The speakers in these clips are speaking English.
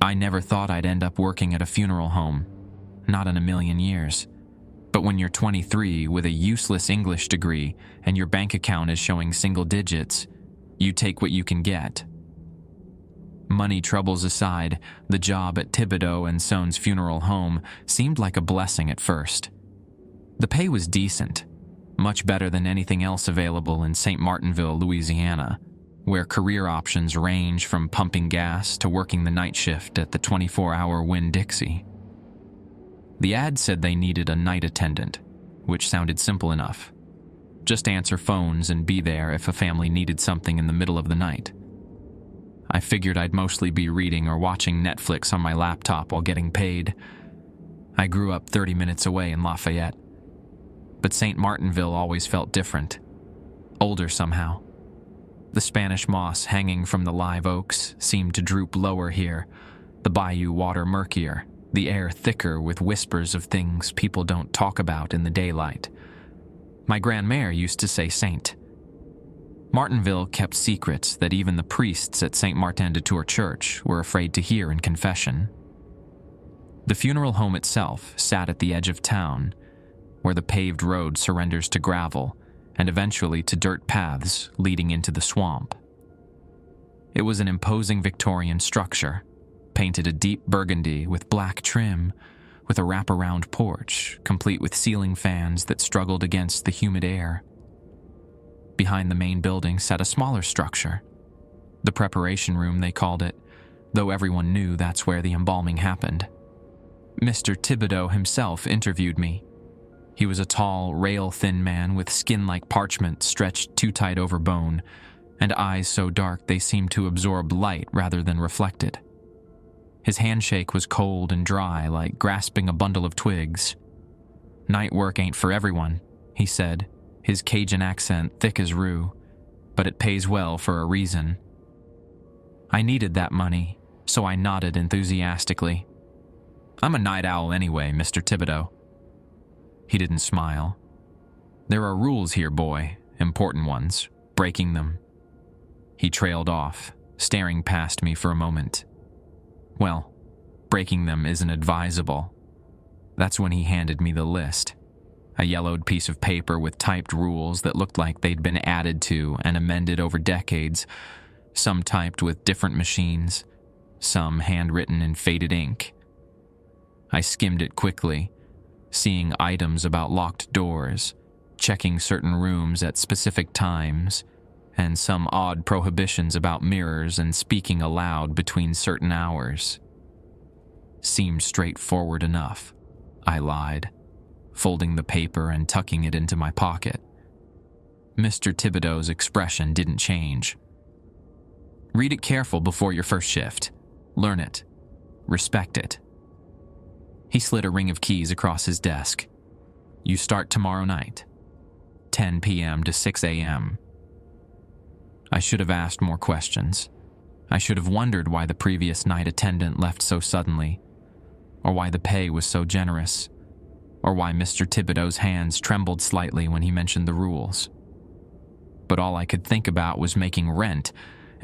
I never thought I'd end up working at a funeral home. Not in a million years. But when you're 23 with a useless English degree and your bank account is showing single digits, you take what you can get. Money troubles aside, the job at Thibodeau and Son's funeral home seemed like a blessing at first. The pay was decent, much better than anything else available in St. Martinville, Louisiana, where career options range from pumping gas to working the night shift at the 24-hour Winn-Dixie. The ad said they needed a night attendant, which sounded simple enough. Just answer phones and be there if a family needed something in the middle of the night. I figured I'd mostly be reading or watching Netflix on my laptop while getting paid. I grew up 30 minutes away in Lafayette. But St. Martinville always felt different. Older somehow. The Spanish moss hanging from the live oaks seemed to droop lower here, the bayou water murkier, the air thicker with whispers of things people don't talk about in the daylight. My grandmère used to say saint. Martinville kept secrets that even the priests at St. Martin-de-Tours Church were afraid to hear in confession. The funeral home itself sat at the edge of town, where the paved road surrenders to gravel and eventually to dirt paths leading into the swamp. It was an imposing Victorian structure, painted a deep burgundy with black trim, with a wraparound porch, complete with ceiling fans that struggled against the humid air. Behind the main building sat a smaller structure, the preparation room they called it, though everyone knew that's where the embalming happened. Mr. Thibodeau himself interviewed me. He was a tall, rail-thin man with skin like parchment stretched too tight over bone, and eyes so dark they seemed to absorb light rather than reflect it. His handshake was cold and dry, like grasping a bundle of twigs. "Night work ain't for everyone," he said, his Cajun accent thick as rue, "but it pays well for a reason." I needed that money, so I nodded enthusiastically. "I'm a night owl anyway, Mr. Thibodeau." He didn't smile. "There are rules here, boy, important ones. Breaking them." He trailed off, staring past me for a moment. "Well, breaking them isn't advisable." That's when he handed me the list. A yellowed piece of paper with typed rules that looked like they'd been added to and amended over decades, some typed with different machines, some handwritten in faded ink. I skimmed it quickly, seeing items about locked doors, checking certain rooms at specific times, and some odd prohibitions about mirrors and speaking aloud between certain hours. Seemed straightforward enough, I lied, folding the paper and tucking it into my pocket. Mr. Thibodeau's expression didn't change. "Read it careful before your first shift. Learn it. Respect it." He slid a ring of keys across his desk. "You start tomorrow night, 10 p.m. to 6 a.m. I should have asked more questions. I should have wondered why the previous night attendant left so suddenly, or why the pay was so generous, or why Mr. Thibodeau's hands trembled slightly when he mentioned the rules. But all I could think about was making rent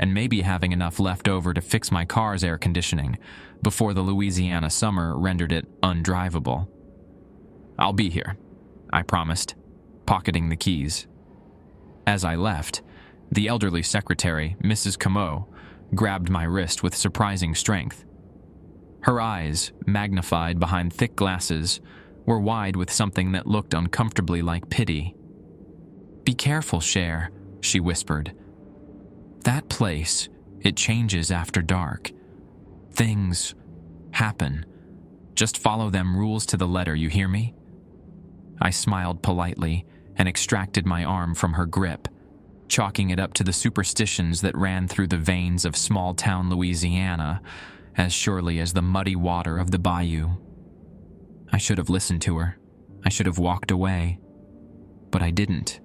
and maybe having enough left over to fix my car's air conditioning before the Louisiana summer rendered it undrivable. "I'll be here," I promised, pocketing the keys. As I left, the elderly secretary, Mrs. Comeau, grabbed my wrist with surprising strength. Her eyes, magnified behind thick glasses, were wide with something that looked uncomfortably like pity. "Be careful, Cher," she whispered. "That place, it changes after dark. Things happen. Just follow them rules to the letter, you hear me?" I smiled politely and extracted my arm from her grip, chalking it up to the superstitions that ran through the veins of small-town Louisiana as surely as the muddy water of the bayou. I should have listened to her. I should have walked away. But I didn't.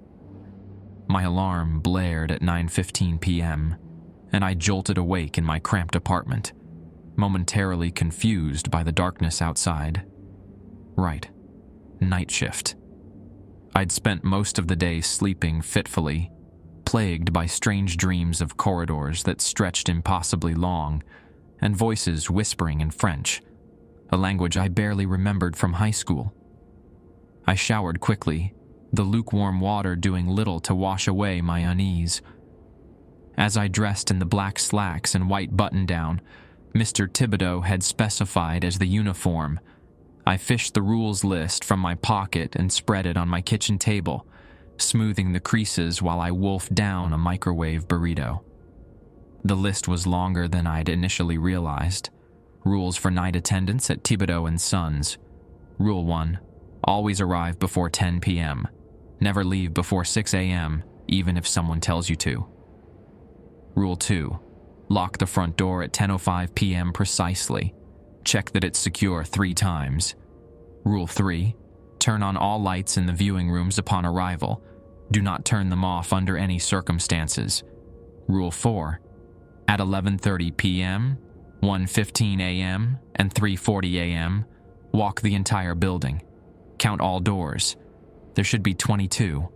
My alarm blared at 9:15 p.m., and I jolted awake in my cramped apartment, momentarily confused by the darkness outside. Right. Night shift. I'd spent most of the day sleeping fitfully, plagued by strange dreams of corridors that stretched impossibly long, and voices whispering in French, a language I barely remembered from high school. I showered quickly, the lukewarm water doing little to wash away my unease. As I dressed in the black slacks and white button-down Mr. Thibodeau had specified as the uniform, I fished the rules list from my pocket and spread it on my kitchen table, smoothing the creases while I wolfed down a microwave burrito. The list was longer than I'd initially realized. Rules for night attendance at Thibodeau and Sons. Rule 1. Always arrive before 10 p.m. Never leave before 6 a.m., even if someone tells you to. Rule 2. Lock the front door at 10:05 p.m. precisely. Check that it's secure 3 times. Rule 3. Turn on all lights in the viewing rooms upon arrival. Do not turn them off under any circumstances. Rule 4. At 11:30 p.m., 1:15 a.m., and 3:40 a.m., walk the entire building. Count all doors. There should be 22.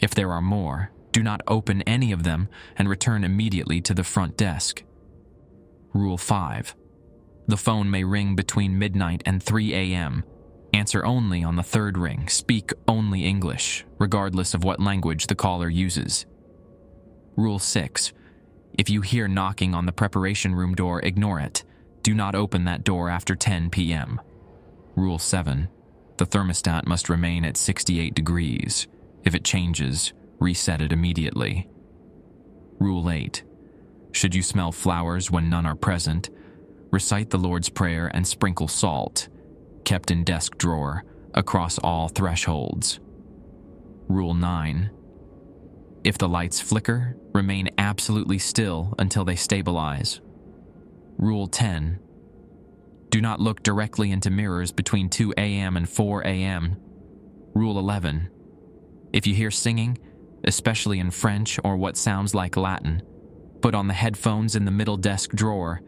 If there are more, do not open any of them and return immediately to the front desk. Rule 5. The phone may ring between midnight and 3 a.m. Answer only on the third ring. Speak only English, regardless of what language the caller uses. Rule 6. If you hear knocking on the preparation room door, ignore it. Do not open that door after 10 p.m. Rule 7. The thermostat must remain at 68 degrees. If it changes, reset it immediately. Rule 8. Should you smell flowers when none are present, recite the Lord's Prayer and sprinkle salt, kept in desk drawer, across all thresholds. Rule 9. If the lights flicker, remain absolutely still until they stabilize. Rule 10. Do not look directly into mirrors between 2 a.m. and 4 a.m. Rule 11. If you hear singing, especially in French or what sounds like Latin, put on the headphones in the middle desk drawer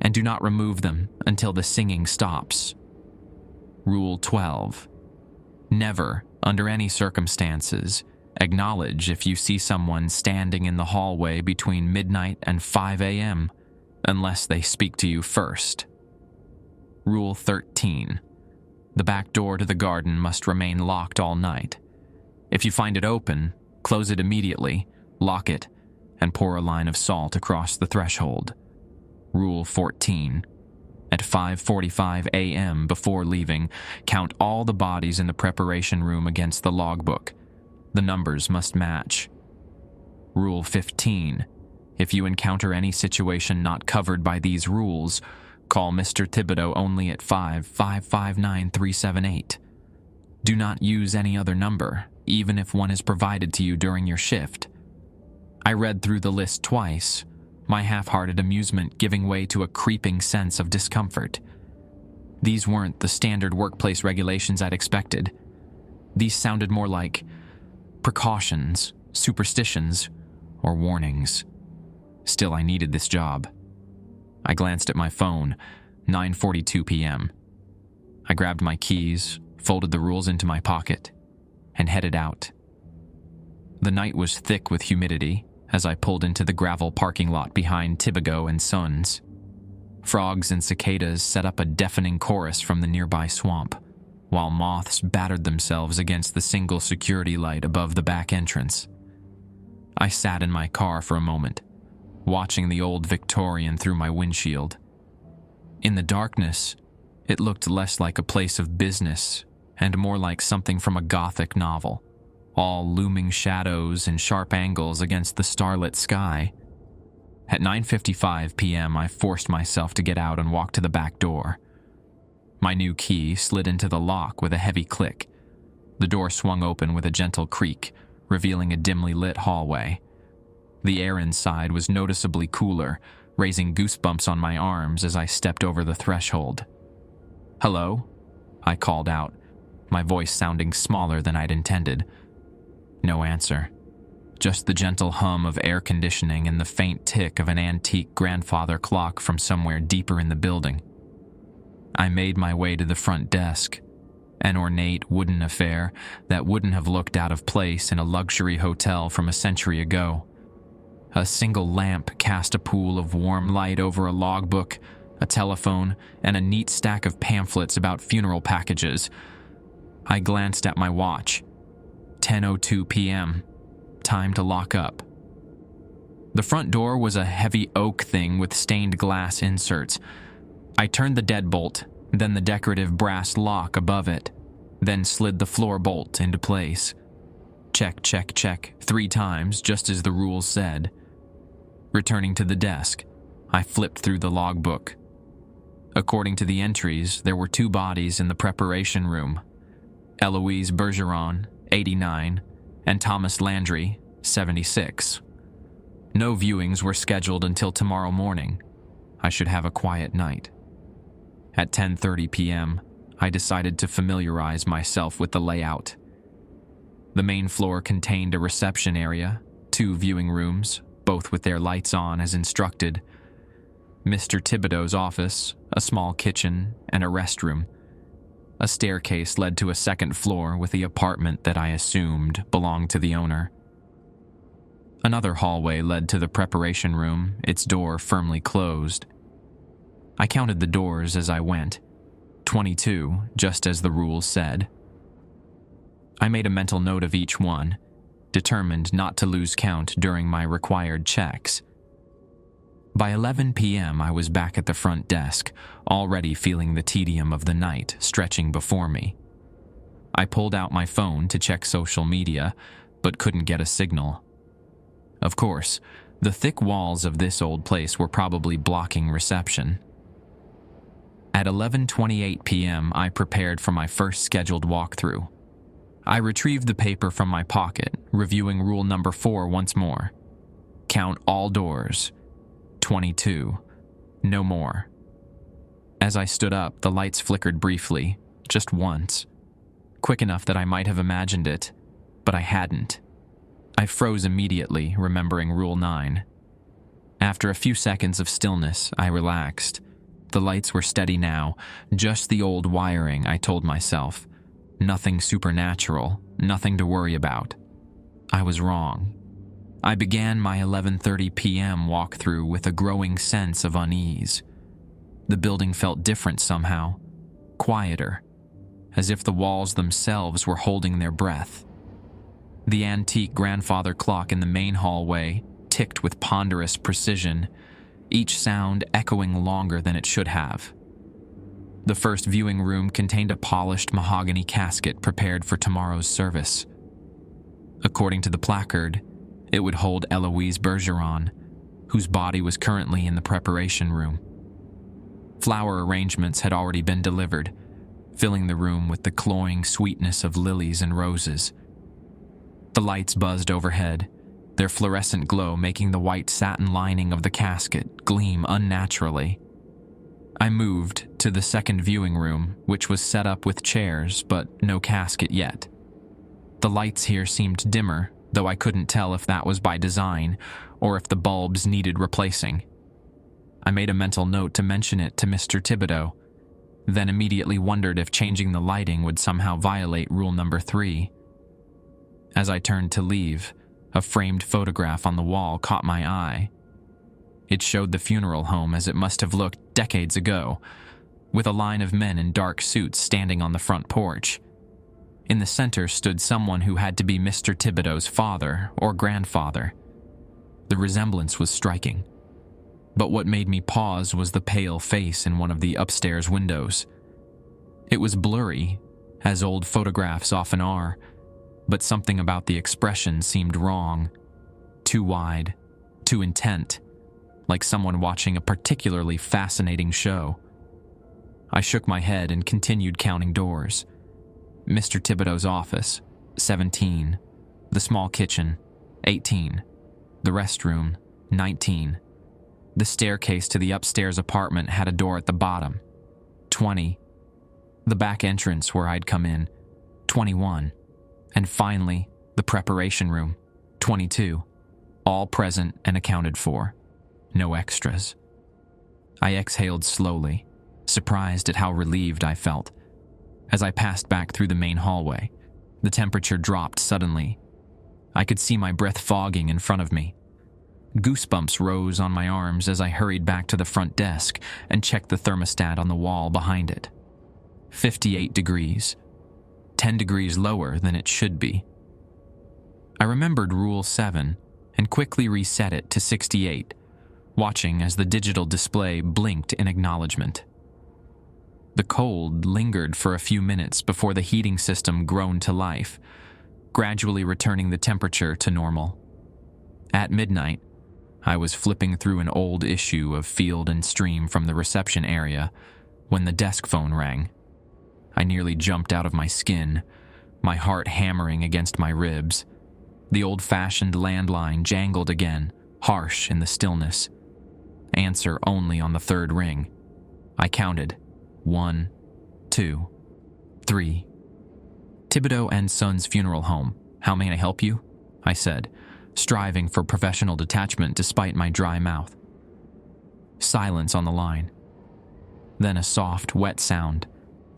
and do not remove them until the singing stops. Rule 12. Never, under any circumstances, acknowledge if you see someone standing in the hallway between midnight and 5 a.m. unless they speak to you first. Rule 13. The back door to the garden must remain locked all night. If you find it open, close it immediately, lock it, and pour a line of salt across the threshold. Rule 14. At 5:45 a.m. before leaving, count all the bodies in the preparation room against the logbook. The numbers must match. Rule 15. If you encounter any situation not covered by these rules, call Mr. Thibodeau only at 5559378. Do not use any other number, even if one is provided to you during your shift. I read through the list twice, my half-hearted amusement giving way to a creeping sense of discomfort. These weren't the standard workplace regulations I'd expected. These sounded more like precautions, superstitions, or warnings. Still, I needed this job. I glanced at my phone, 9:42 p.m. I grabbed my keys, folded the rules into my pocket, and headed out. The night was thick with humidity as I pulled into the gravel parking lot behind Thibodeau and Sons. Frogs and cicadas set up a deafening chorus from the nearby swamp, while moths battered themselves against the single security light above the back entrance. I sat in my car for a moment, watching the old Victorian through my windshield. In the darkness, it looked less like a place of business and more like something from a Gothic novel, all looming shadows and sharp angles against the starlit sky. At 9:55 p.m., I forced myself to get out and walk to the back door. My new key slid into the lock with a heavy click. The door swung open with a gentle creak, revealing a dimly lit hallway. The air inside was noticeably cooler, raising goosebumps on my arms as I stepped over the threshold. "Hello?" I called out, my voice sounding smaller than I'd intended. No answer. Just the gentle hum of air conditioning and the faint tick of an antique grandfather clock from somewhere deeper in the building. I made my way to the front desk, an ornate wooden affair that wouldn't have looked out of place in a luxury hotel from a century ago. A single lamp cast a pool of warm light over a logbook, a telephone, and a neat stack of pamphlets about funeral packages. I glanced at my watch. 10:02 p.m. Time to lock up. The front door was a heavy oak thing with stained glass inserts. I turned the deadbolt, then the decorative brass lock above it, then slid the floor bolt into place. Check, check, check, 3 times, just as the rules said. Returning to the desk, I flipped through the logbook. According to the entries, there were 2 bodies in the preparation room. Eloise Bergeron, 89, and Thomas Landry, 76. No viewings were scheduled until tomorrow morning. I should have a quiet night. At 10:30 p.m., I decided to familiarize myself with the layout. The main floor contained a reception area, 2 viewing rooms, both with their lights on as instructed, Mr. Thibodeau's office, a small kitchen, and a restroom. A staircase led to a second floor with the apartment that I assumed belonged to the owner. Another hallway led to the preparation room, its door firmly closed. I counted the doors as I went. 22, just as the rules said. I made a mental note of each one, determined not to lose count during my required checks. By 11 p.m., I was back at the front desk, already feeling the tedium of the night stretching before me. I pulled out my phone to check social media, but couldn't get a signal. Of course, the thick walls of this old place were probably blocking reception. At 11:28 p.m., I prepared for my first scheduled walkthrough. I retrieved the paper from my pocket, reviewing rule number 4 once more. Count all doors. 22. No more. As I stood up, the lights flickered briefly, just once. Quick enough that I might have imagined it, but I hadn't. I froze immediately, remembering Rule 9. After a few seconds of stillness, I relaxed. The lights were steady now, just the old wiring, I told myself. Nothing supernatural, nothing to worry about. I was wrong. I began my 11:30 p.m. walkthrough with a growing sense of unease. The building felt different somehow, quieter, as if the walls themselves were holding their breath. The antique grandfather clock in the main hallway ticked with ponderous precision, each sound echoing longer than it should have. The first viewing room contained a polished mahogany casket prepared for tomorrow's service. According to the placard, it would hold Eloise Bergeron, whose body was currently in the preparation room. Flower arrangements had already been delivered, filling the room with the cloying sweetness of lilies and roses. The lights buzzed overhead, their fluorescent glow making the white satin lining of the casket gleam unnaturally. I moved to the second viewing room, which was set up with chairs, but no casket yet. The lights here seemed dimmer, though I couldn't tell if that was by design or if the bulbs needed replacing. I made a mental note to mention it to Mr. Thibodeau, then immediately wondered if changing the lighting would somehow violate rule number 3. As I turned to leave, a framed photograph on the wall caught my eye. It showed the funeral home as it must have looked decades ago, with a line of men in dark suits standing on the front porch. In the center stood someone who had to be Mr. Thibodeau's father or grandfather. The resemblance was striking. But what made me pause was the pale face in one of the upstairs windows. It was blurry, as old photographs often are, but something about the expression seemed wrong. Too wide, too intent, like someone watching a particularly fascinating show. I shook my head and continued counting doors. Mr. Thibodeau's office, 17. The small kitchen, 18. The restroom, 19. The staircase to the upstairs apartment had a door at the bottom, 20. The back entrance where I'd come in, 21. And finally, the preparation room, 22. All present and accounted for. No extras. I exhaled slowly, surprised at how relieved I felt. As I passed back through the main hallway, the temperature dropped suddenly. I could see my breath fogging in front of me. Goosebumps rose on my arms as I hurried back to the front desk and checked the thermostat on the wall behind it. 58 degrees. 10 degrees lower than it should be. I remembered Rule 7 and quickly reset it to 68, watching as the digital display blinked in acknowledgement. The cold lingered for a few minutes before the heating system groaned to life, gradually returning the temperature to normal. At midnight, I was flipping through an old issue of Field and Stream from the reception area when the desk phone rang. I nearly jumped out of my skin, my heart hammering against my ribs. The old-fashioned landline jangled again, harsh in the stillness. Answer only on the third ring. I counted. 1, 2, 3. Thibodeau and Sons Funeral Home. How may I help you? I said, striving for professional detachment despite my dry mouth. Silence on the line. Then a soft, wet sound,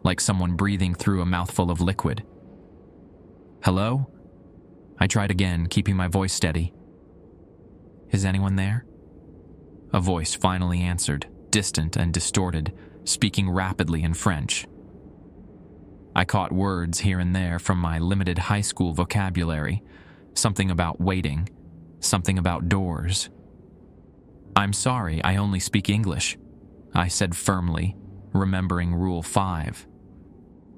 like someone breathing through a mouthful of liquid. Hello? I tried again, keeping my voice steady. Is anyone there? A voice finally answered, distant and distorted, speaking rapidly in French. I caught words here and there from my limited high school vocabulary, something about waiting, something about doors. I'm sorry, I only speak English, I said firmly, remembering Rule 5.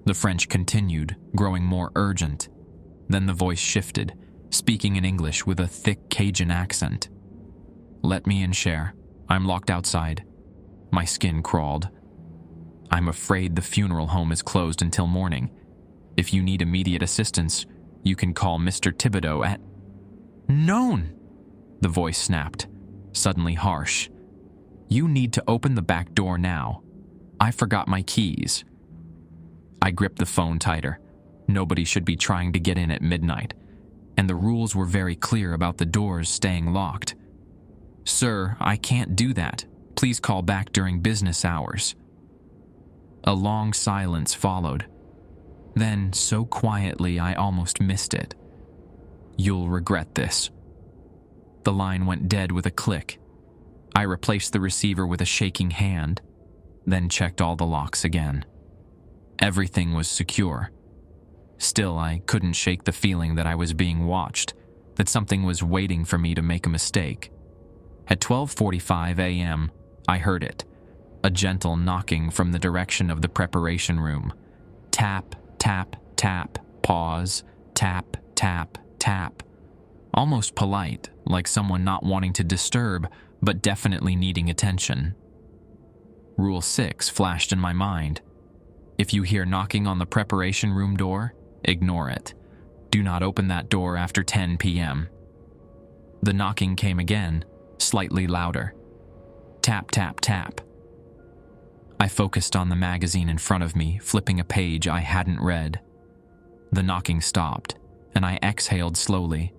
The French continued, growing more urgent. Then the voice shifted, speaking in English with a thick Cajun accent. Let me in, Cher. I'm locked outside. My skin crawled. I'm afraid the funeral home is closed until morning. If you need immediate assistance, you can call Mr. Thibodeau at... Known! The voice snapped, suddenly harsh. You need to open the back door now. I forgot my keys. I gripped the phone tighter. Nobody should be trying to get in at midnight, and the rules were very clear about the doors staying locked. Sir, I can't do that. Please call back during business hours. A long silence followed. Then, so quietly I almost missed it. You'll regret this. The line went dead with a click. I replaced the receiver with a shaking hand, then checked all the locks again. Everything was secure. Still, I couldn't shake the feeling that I was being watched, that something was waiting for me to make a mistake. At 12:45 a.m., I heard it, a gentle knocking from the direction of the preparation room. Tap, tap, tap, pause, tap, tap, tap. Almost polite, like someone not wanting to disturb, but definitely needing attention. Rule 6 flashed in my mind. If you hear knocking on the preparation room door, ignore it. Do not open that door after 10 p.m. The knocking came again, slightly louder. Tap, tap, tap. I focused on the magazine in front of me, flipping a page I hadn't read. The knocking stopped, and I exhaled slowly.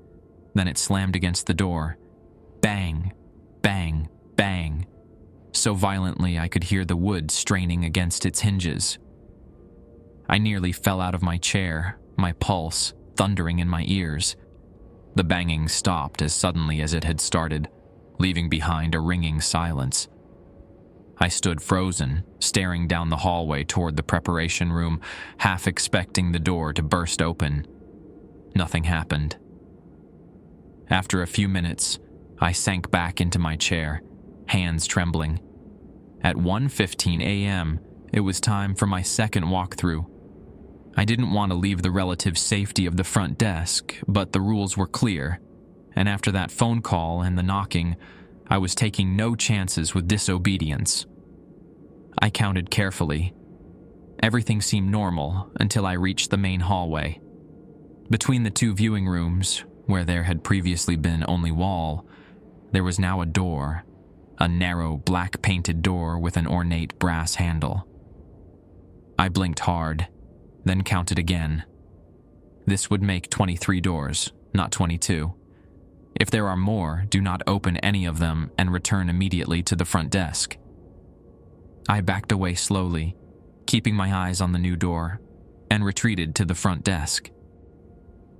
Then it slammed against the door. Bang, bang, bang. So violently I could hear the wood straining against its hinges. I nearly fell out of my chair, my pulse thundering in my ears. The banging stopped as suddenly as it had started, leaving behind a ringing silence. I stood frozen, staring down the hallway toward the preparation room, half expecting the door to burst open. Nothing happened. After a few minutes, I sank back into my chair, hands trembling. At 1:15 a.m., it was time for my second walkthrough. I didn't want to leave the relative safety of the front desk, but the rules were clear, and after that phone call and the knocking, I was taking no chances with disobedience. I counted carefully. Everything seemed normal until I reached the main hallway. Between the two viewing rooms, where there had previously been only wall, there was now a door, a narrow black-painted door with an ornate brass handle. I blinked hard, then counted again. This would make 23 doors, not 22. If there are more, do not open any of them and return immediately to the front desk. I backed away slowly, keeping my eyes on the new door, and retreated to the front desk.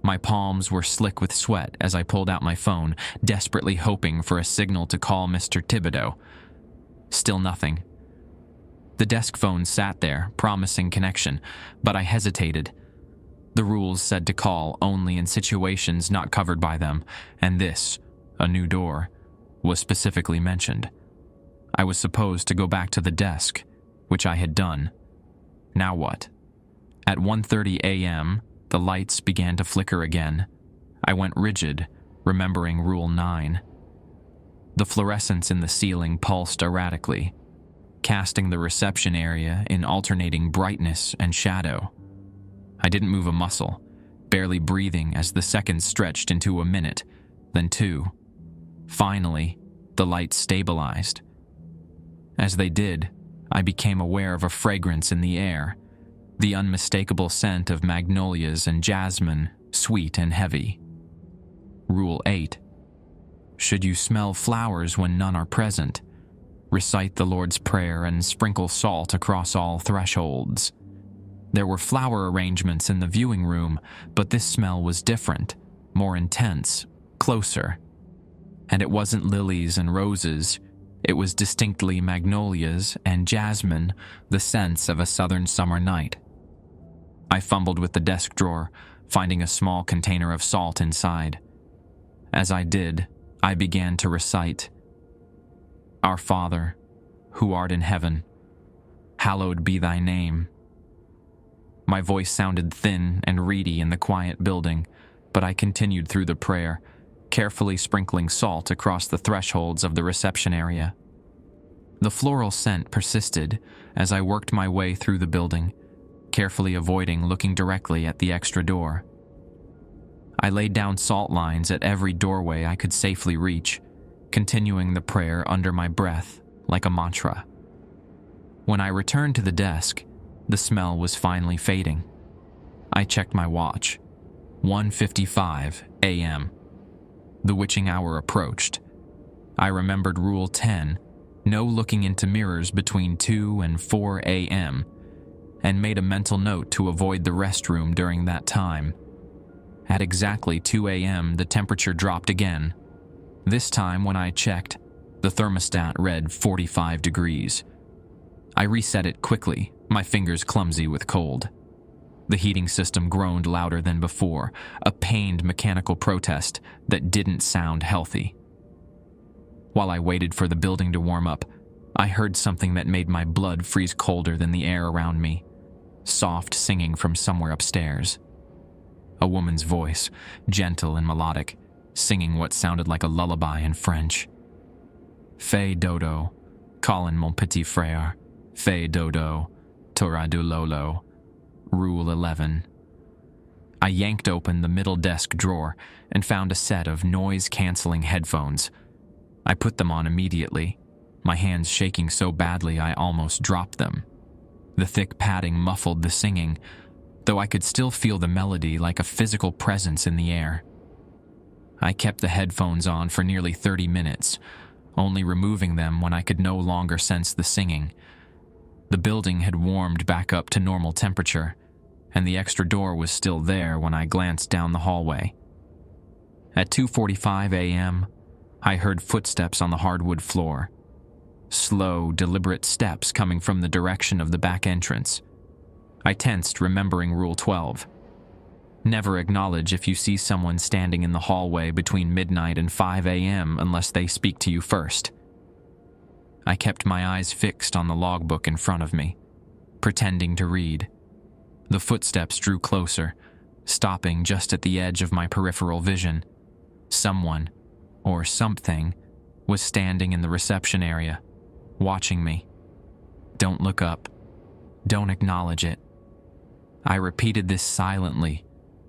My palms were slick with sweat as I pulled out my phone, desperately hoping for a signal to call Mr. Thibodeau. Still nothing. The desk phone sat there, promising connection, but I hesitated. The rules said to call only in situations not covered by them, and this, a new door, was specifically mentioned. I was supposed to go back to the desk, which I had done. Now what? At 1:30 a.m., the lights began to flicker again. I went rigid, remembering Rule 9. The fluorescence in the ceiling pulsed erratically, casting the reception area in alternating brightness and shadow. I didn't move a muscle, barely breathing as the seconds stretched into a minute, then 2. Finally, the lights stabilized. As they did, I became aware of a fragrance in the air, the unmistakable scent of magnolias and jasmine, sweet and heavy. Rule 8. Should you smell flowers when none are present, recite the Lord's Prayer and sprinkle salt across all thresholds. There were flower arrangements in the viewing room, but this smell was different, more intense, closer. And it wasn't lilies and roses. It was distinctly magnolias and jasmine, the scents of a southern summer night. I fumbled with the desk drawer, finding a small container of salt inside. As I did, I began to recite, Our Father, who art in heaven, hallowed be thy name. My voice sounded thin and reedy in the quiet building, but I continued through the prayer, carefully sprinkling salt across the thresholds of the reception area. The floral scent persisted as I worked my way through the building, carefully avoiding looking directly at the extra door. I laid down salt lines at every doorway I could safely reach, continuing the prayer under my breath like a mantra. When I returned to the desk, the smell was finally fading. I checked my watch. 1:55 a.m. The witching hour approached. I remembered Rule 10, no looking into mirrors between 2 and 4 a.m., and made a mental note to avoid the restroom during that time. At exactly 2 a.m., the temperature dropped again. This time, when I checked, the thermostat read 45 degrees. I reset it quickly, my fingers clumsy with cold. The heating system groaned louder than before, a pained mechanical protest that didn't sound healthy. While I waited for the building to warm up, I heard something that made my blood freeze colder than the air around me. Soft singing from somewhere upstairs. A woman's voice, gentle and melodic, singing what sounded like a lullaby in French. Fais dodo, Colin mon petit frère, fais dodo, Torah du Lolo, Rule 11. I yanked open the middle desk drawer and found a set of noise-canceling headphones. I put them on immediately, my hands shaking so badly I almost dropped them. The thick padding muffled the singing, though I could still feel the melody like a physical presence in the air. I kept the headphones on for nearly 30 minutes, only removing them when I could no longer sense the singing. The building had warmed back up to normal temperature, and the extra door was still there when I glanced down the hallway. At 2:45 a.m., I heard footsteps on the hardwood floor. Slow, deliberate steps coming from the direction of the back entrance. I tensed, remembering Rule 12. Never acknowledge if you see someone standing in the hallway between midnight and 5 a.m. unless they speak to you first. I kept my eyes fixed on the logbook in front of me, pretending to read. The footsteps drew closer, stopping just at the edge of my peripheral vision. Someone, or something, was standing in the reception area, watching me. Don't look up. Don't acknowledge it. I repeated this silently,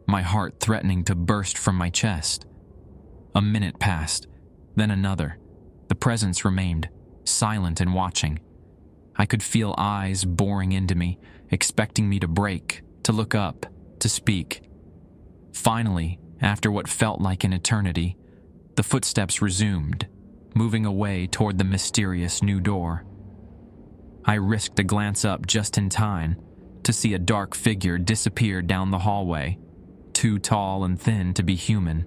my heart threatening to burst from my chest. A minute passed, then another. The presence remained, silent and watching. I could feel eyes boring into me, expecting me to break, to look up, to speak. Finally, after what felt like an eternity, the footsteps resumed, moving away toward the mysterious new door. I risked a glance up just in time to see a dark figure disappear down the hallway, too tall and thin to be human,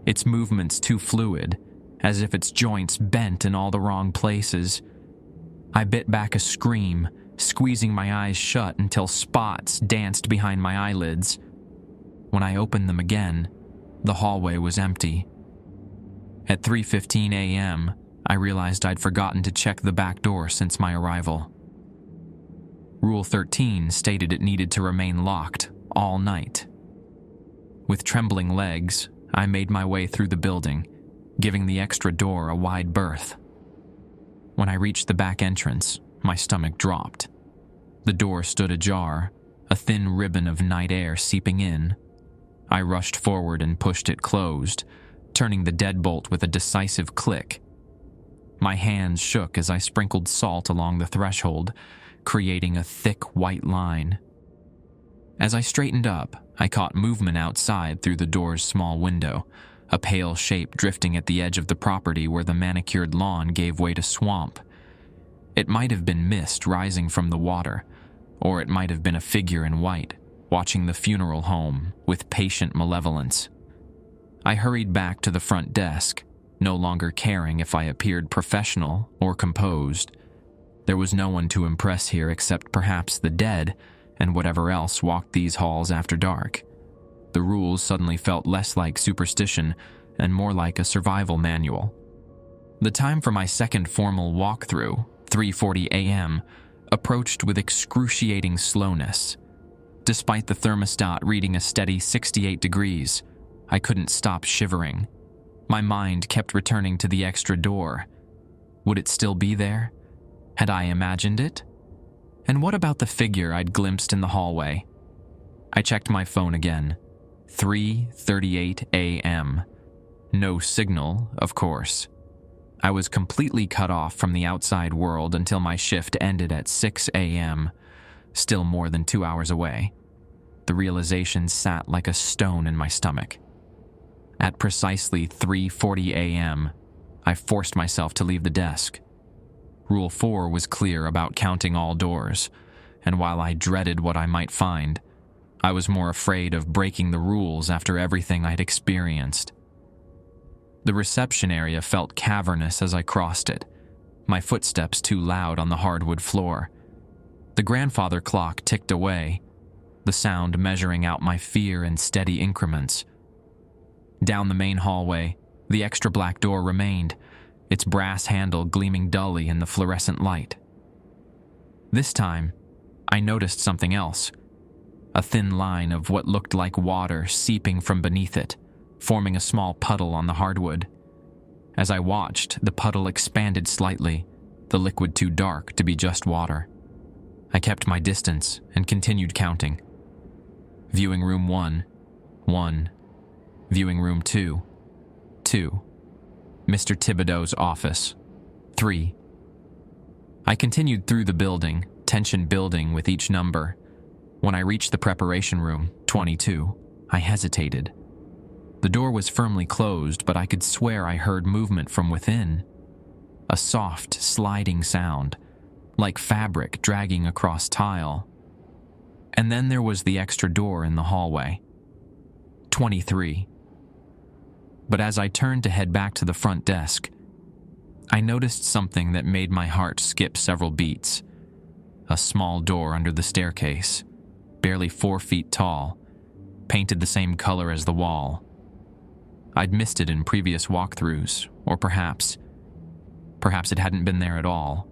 its movements too fluid, as if its joints bent in all the wrong places. I bit back a scream, squeezing my eyes shut until spots danced behind my eyelids. When I opened them again, the hallway was empty. At 3:15 a.m., I realized I'd forgotten to check the back door since my arrival. Rule 13 stated it needed to remain locked all night. With trembling legs, I made my way through the building, giving the extra door a wide berth. When I reached the back entrance, my stomach dropped. The door stood ajar, a thin ribbon of night air seeping in. I rushed forward and pushed it closed, turning the deadbolt with a decisive click. My hands shook as I sprinkled salt along the threshold, creating a thick white line. As I straightened up, I caught movement outside through the door's small window, a pale shape drifting at the edge of the property where the manicured lawn gave way to swamp. It might have been mist rising from the water, or it might have been a figure in white, watching the funeral home with patient malevolence. I hurried back to the front desk, no longer caring if I appeared professional or composed. There was no one to impress here except perhaps the dead and whatever else walked these halls after dark. The rules suddenly felt less like superstition and more like a survival manual. The time for my second formal walkthrough, 3:40 a.m., approached with excruciating slowness. Despite the thermostat reading a steady 68 degrees, I couldn't stop shivering. My mind kept returning to the extra door. Would it still be there? Had I imagined it? And what about the figure I'd glimpsed in the hallway? I checked my phone again. 3:38 a.m. No signal, of course. I was completely cut off from the outside world until my shift ended at 6 a.m., still more than 2 hours away. The realization sat like a stone in my stomach. At precisely 3:40 a.m., I forced myself to leave the desk. Rule 4 was clear about counting all doors, and while I dreaded what I might find, I was more afraid of breaking the rules after everything I'd experienced. The reception area felt cavernous as I crossed it, my footsteps too loud on the hardwood floor. The grandfather clock ticked away, the sound measuring out my fear in steady increments. Down the main hallway, the extra black door remained, its brass handle gleaming dully in the fluorescent light. This time, I noticed something else. A thin line of what looked like water seeping from beneath it, forming a small puddle on the hardwood. As I watched, the puddle expanded slightly, the liquid too dark to be just water. I kept my distance and continued counting. Viewing room 1, 1. Viewing room 2, 2. Mr. Thibodeau's office, 3. I continued through the building, tension building with each number. When I reached the preparation room, 22, I hesitated. The door was firmly closed, but I could swear I heard movement from within. A soft, sliding sound, like fabric dragging across tile. And then there was the extra door in the hallway. 23. But as I turned to head back to the front desk, I noticed something that made my heart skip several beats. A small door under the staircase, barely 4 feet tall, painted the same color as the wall. I'd missed it in previous walkthroughs, or perhaps it hadn't been there at all.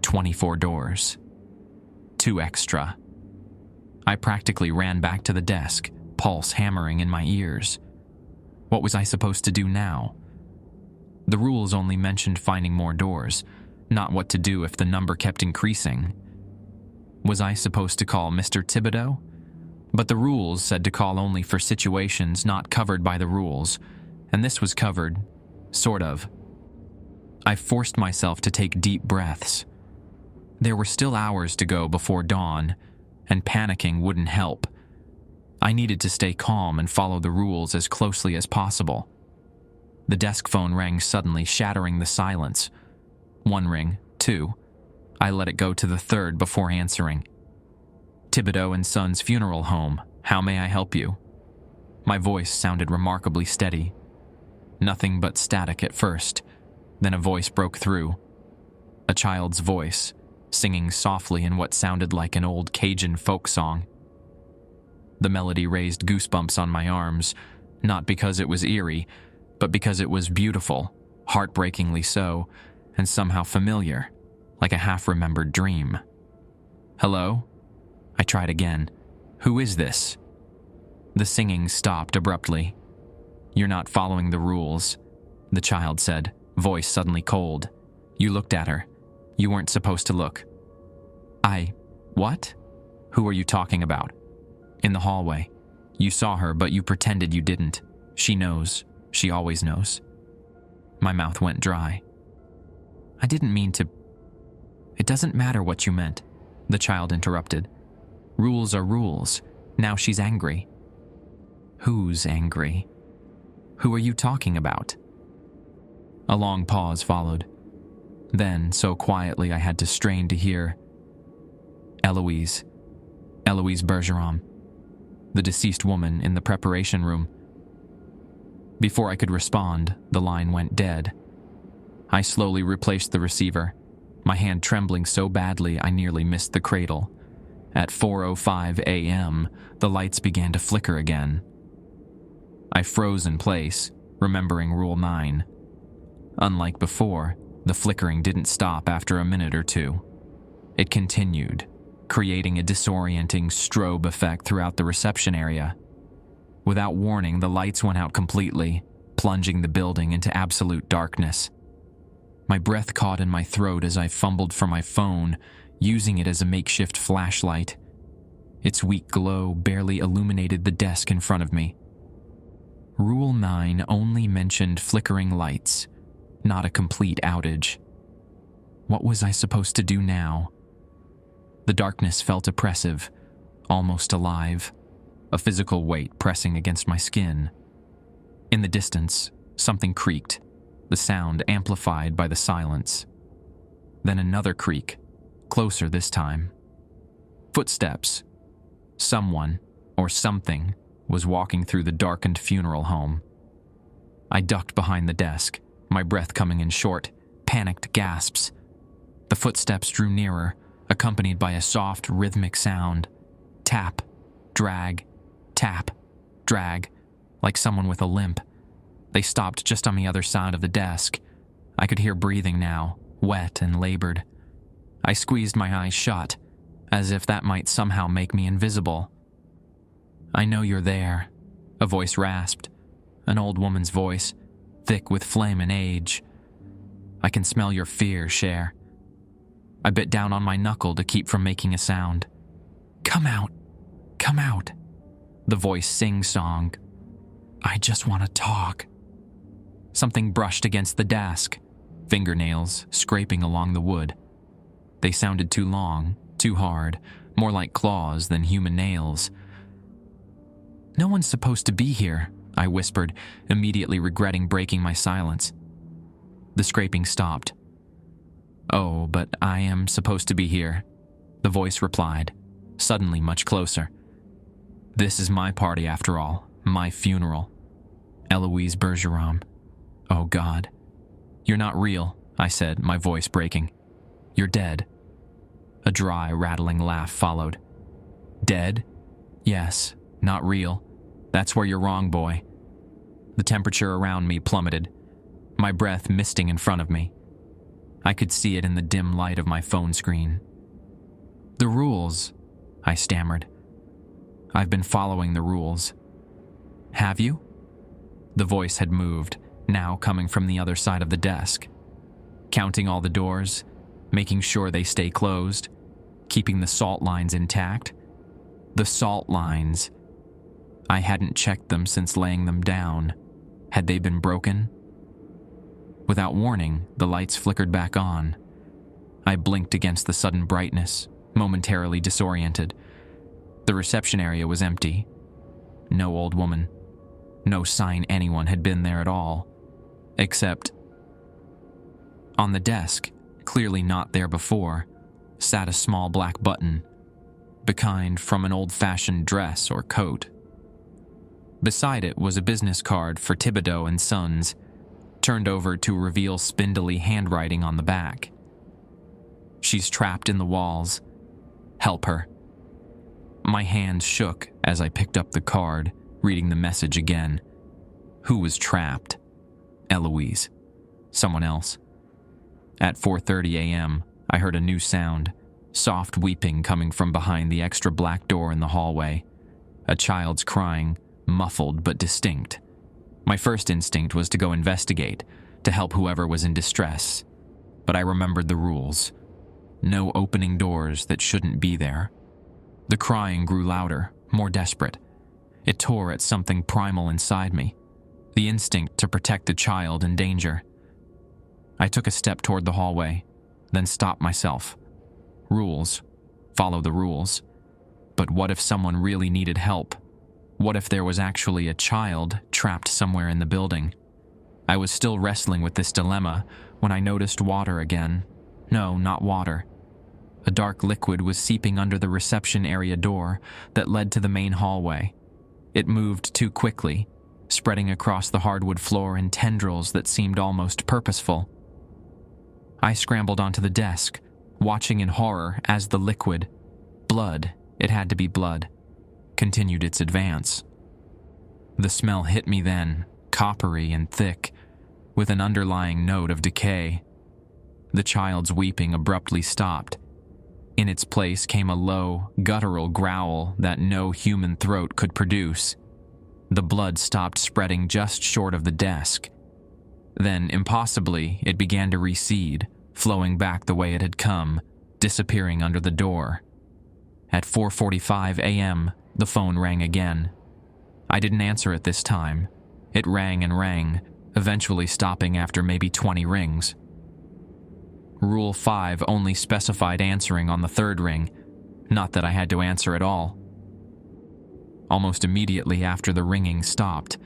24 doors. 2 extra. I practically ran back to the desk, pulse hammering in my ears. What was I supposed to do now? The rules only mentioned finding more doors, not what to do if the number kept increasing. Was I supposed to call Mr. Thibodeau? But the rules said to call only for situations not covered by the rules, and this was covered, sort of. I forced myself to take deep breaths. There were still hours to go before dawn, and panicking wouldn't help. I needed to stay calm and follow the rules as closely as possible. The desk phone rang suddenly, shattering the silence. 1 ring, 2. I let it go to the 3rd before answering. Thibodeau and Sons Funeral Home. How may I help you? My voice sounded remarkably steady. Nothing but static at first, then a voice broke through. A child's voice, singing softly in what sounded like an old Cajun folk song. The melody raised goosebumps on my arms, not because it was eerie, but because it was beautiful, heartbreakingly so, and somehow familiar, like a half-remembered dream. "Hello?" I tried again. "Who is this?" The singing stopped abruptly. "You're not following the rules," the child said, voice suddenly cold. "You looked at her. You weren't supposed to look." What? Who are you talking about?" "In the hallway. You saw her, but you pretended you didn't. She knows. She always knows." My mouth went dry. "I didn't mean to—" "It doesn't matter what you meant," the child interrupted. "Rules are rules. Now she's angry." "Who's angry? Who are you talking about?" A long pause followed. Then, so quietly I had to strain to hear, Eloise Bergeron, the deceased woman in the preparation room. Before I could respond, the line went dead. I slowly replaced the receiver, my hand trembling so badly I nearly missed the cradle. At 4:05 a.m., the lights began to flicker again. I froze in place, remembering Rule 9. Unlike before, the flickering didn't stop after a minute or two. It continued, creating a disorienting strobe effect throughout the reception area. Without warning, the lights went out completely, plunging the building into absolute darkness. My breath caught in my throat as I fumbled for my phone, using it as a makeshift flashlight. Its weak glow barely illuminated the desk in front of me. Rule 9 only mentioned flickering lights, not a complete outage. What was I supposed to do now? The darkness felt oppressive, almost alive, a physical weight pressing against my skin. In the distance, something creaked, the sound amplified by the silence. Then another creak, closer this time. Footsteps. Someone, or something, was walking through the darkened funeral home. I ducked behind the desk, my breath coming in short, panicked gasps. The footsteps drew nearer, accompanied by a soft, rhythmic sound. Tap, drag, tap, drag, like someone with a limp. They stopped just on the other side of the desk. I could hear breathing now, wet and labored. I squeezed my eyes shut, as if that might somehow make me invisible. "I know you're there," a voice rasped, an old woman's voice, thick with phlegm and age. "I can smell your fear, Cher." I bit down on my knuckle to keep from making a sound. Come out, the voice sing-songed. "I just want to talk." Something brushed against the desk, fingernails scraping along the wood. They sounded too long, too hard, more like claws than human nails. "No one's supposed to be here," I whispered, immediately regretting breaking my silence. The scraping stopped. "Oh, but I am supposed to be here," the voice replied, suddenly much closer. "This is my party after all, my funeral. Eloise Bergeron. Oh God. You're not real," I said, my voice breaking. "You're dead." A dry, rattling laugh followed. "Dead? Yes, not real. That's where you're wrong, boy." The temperature around me plummeted, my breath misting in front of me. I could see it in the dim light of my phone screen. "The rules," I stammered. "I've been following the rules." "Have you?" The voice had moved, now coming from the other side of the desk. "Counting all the doors, making sure they stay closed, keeping the salt lines intact." The salt lines. I hadn't checked them since laying them down. Had they been broken? Without warning, the lights flickered back on. I blinked against the sudden brightness, momentarily disoriented. The reception area was empty. No old woman. No sign anyone had been there at all. Except, on the desk, clearly not there before, sat a small black button, the kind from an old-fashioned dress or coat. Beside it was a business card for Thibodeau and Sons, turned over to reveal spindly handwriting on the back. "She's trapped in the walls. Help her." My hand shook as I picked up the card, reading the message again. Who was trapped? Eloise. Someone else. At 4:30 a.m., I heard a new sound, soft weeping coming from behind the extra black door in the hallway. A child's crying, muffled but distinct. My first instinct was to go investigate, to help whoever was in distress. But I remembered the rules. No opening doors that shouldn't be there. The crying grew louder, more desperate. It tore at something primal inside me, the instinct to protect the child in danger. I took a step toward the hallway, then stopped myself. Rules. Follow the rules. But what if someone really needed help? What if there was actually a child trapped somewhere in the building? I was still wrestling with this dilemma when I noticed water again. No, not water. A dark liquid was seeping under the reception area door that led to the main hallway. It moved too quickly, spreading across the hardwood floor in tendrils that seemed almost purposeful. I scrambled onto the desk, watching in horror as the liquid, blood, it had to be blood, continued its advance. The smell hit me then, coppery and thick, with an underlying note of decay. The child's weeping abruptly stopped. In its place came a low, guttural growl that no human throat could produce. The blood stopped spreading just short of the desk. Then, impossibly, it began to recede, flowing back the way it had come, disappearing under the door. At 4:45 a.m., the phone rang again. I didn't answer it this time. It rang and rang, eventually stopping after maybe 20 rings. Rule 5 only specified answering on the third ring, not that I had to answer at all. Almost immediately after the ringing stopped,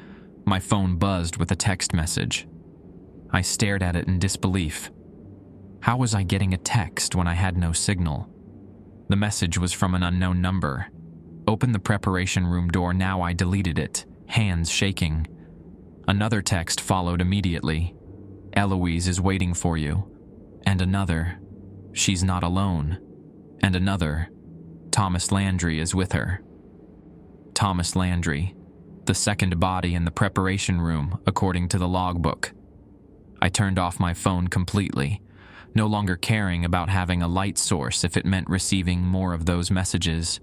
my phone buzzed with a text message. I stared at it in disbelief. How was I getting a text when I had no signal? The message was from an unknown number. Opened the preparation room door now. I deleted it, hands shaking. Another text followed immediately. Eloise is waiting for you. And another, she's not alone. And another, Thomas Landry is with her. Thomas Landry, the second body in the preparation room, according to the logbook. I turned off my phone completely, no longer caring about having a light source if it meant receiving more of those messages.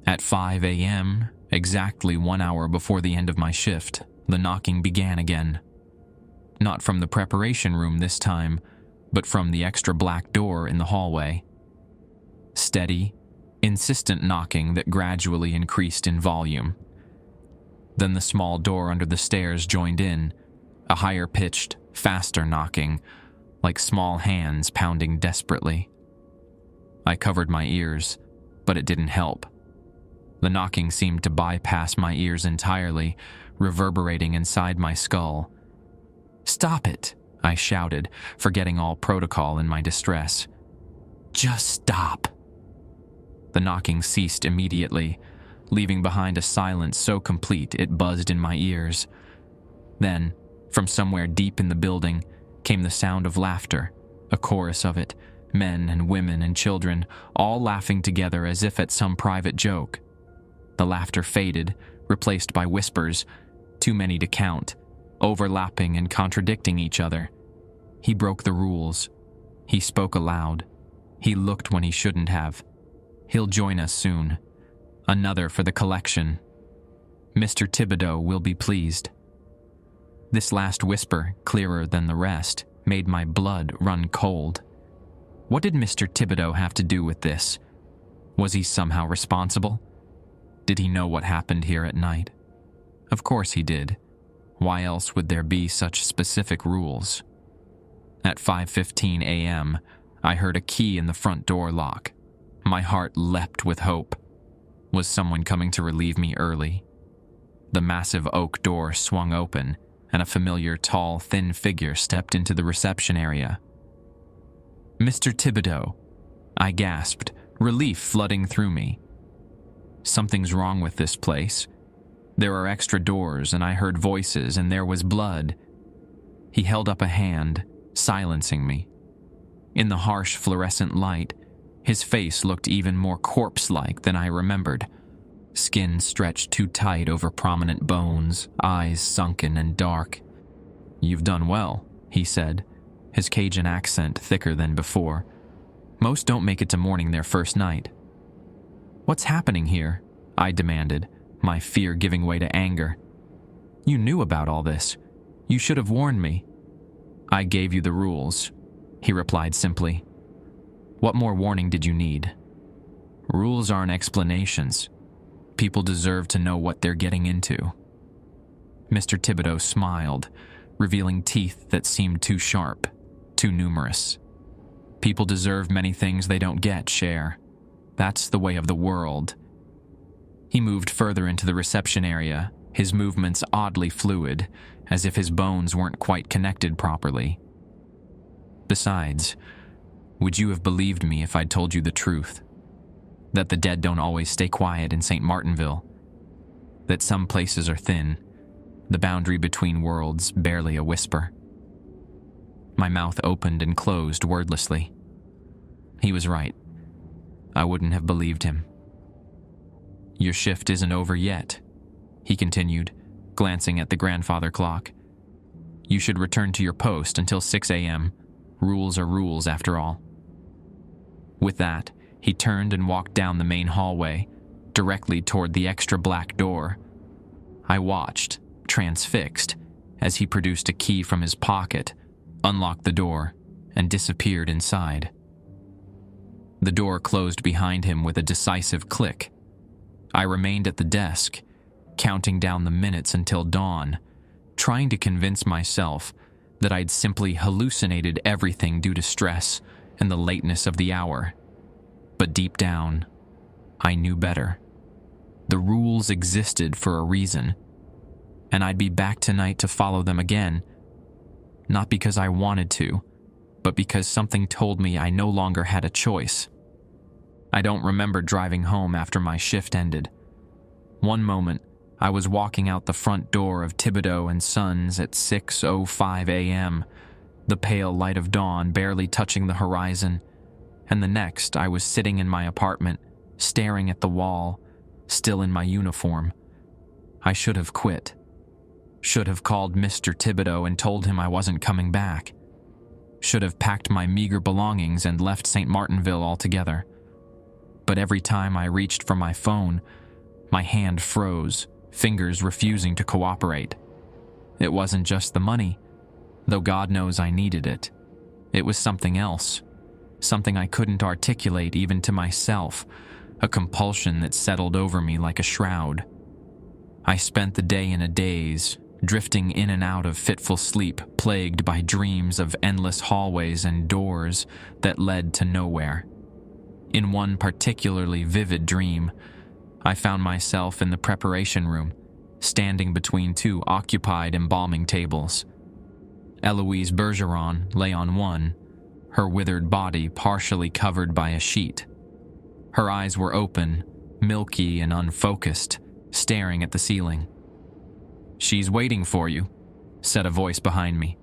At 5 a.m., exactly 1 hour before the end of my shift, the knocking began again. Not from the preparation room this time, but from the extra black door in the hallway. Steady, insistent knocking that gradually increased in volume. Then the small door under the stairs joined in, a higher-pitched, faster knocking, like small hands pounding desperately. I covered my ears, but it didn't help. The knocking seemed to bypass my ears entirely, reverberating inside my skull. "Stop it!" I shouted, forgetting all protocol in my distress. "Just stop!" The knocking ceased immediately, leaving behind a silence so complete it buzzed in my ears. Then, from somewhere deep in the building, came the sound of laughter, a chorus of it, men and women and children, all laughing together as if at some private joke. The laughter faded, replaced by whispers, too many to count, overlapping and contradicting each other. He broke the rules. He spoke aloud. He looked when he shouldn't have. He'll join us soon. Another for the collection. Mr. Thibodeau will be pleased. This last whisper, clearer than the rest, made my blood run cold. What did Mr. Thibodeau have to do with this? Was he somehow responsible? Did he know what happened here at night? Of course he did. Why else would there be such specific rules? At 5:15 a.m., I heard a key in the front door lock. My heart leapt with hope. Was someone coming to relieve me early? The massive oak door swung open, and a familiar, tall, thin figure stepped into the reception area. "Mr. Thibodeau," I gasped, relief flooding through me. Something's wrong with this place. There are extra doors, and I heard voices, and there was blood. He held up a hand, silencing me. In the harsh fluorescent light, his face looked even more corpse-like than I remembered. Skin stretched too tight over prominent bones, eyes sunken and dark. "You've done well," he said, his Cajun accent thicker than before. "Most don't make it to mourning their first night." "What's happening here?" I demanded, my fear giving way to anger. "You knew about all this. You should have warned me." "I gave you the rules," he replied simply. "What more warning did you need? Rules aren't explanations. People deserve to know what they're getting into." Mr. Thibodeau smiled, revealing teeth that seemed too sharp, too numerous. "People deserve many things they don't get, Cher. That's the way of the world." He moved further into the reception area, his movements oddly fluid, as if his bones weren't quite connected properly. "Besides, would you have believed me if I'd told you the truth? That the dead don't always stay quiet in St. Martinville? That some places are thin, the boundary between worlds barely a whisper?" My mouth opened and closed wordlessly. He was right. I wouldn't have believed him. "Your shift isn't over yet," he continued, glancing at the grandfather clock. "You should return to your post until 6 a.m. Rules are rules, after all." With that, he turned and walked down the main hallway, directly toward the extra black door. I watched, transfixed, as he produced a key from his pocket, unlocked the door, and disappeared inside. The door closed behind him with a decisive click. I remained at the desk, counting down the minutes until dawn, trying to convince myself that I'd simply hallucinated everything due to stress and the lateness of the hour. But deep down, I knew better. The rules existed for a reason, and I'd be back tonight to follow them again, not because I wanted to, but because something told me I no longer had a choice. I don't remember driving home after my shift ended. One moment, I was walking out the front door of Thibodeau and Sons at 6:05 a.m., the pale light of dawn barely touching the horizon, and the next I was sitting in my apartment, staring at the wall, still in my uniform. I should have quit. Should have called Mr. Thibodeau and told him I wasn't coming back. Should have packed my meager belongings and left St. Martinville altogether. But every time I reached for my phone, my hand froze, fingers refusing to cooperate. It wasn't just the money, though God knows I needed it. It was something else, something I couldn't articulate even to myself, a compulsion that settled over me like a shroud. I spent the day in a daze, drifting in and out of fitful sleep, plagued by dreams of endless hallways and doors that led to nowhere. In one particularly vivid dream, I found myself in the preparation room, standing between two occupied embalming tables. Eloise Bergeron lay on one, her withered body partially covered by a sheet. Her eyes were open, milky and unfocused, staring at the ceiling. "She's waiting for you," said a voice behind me.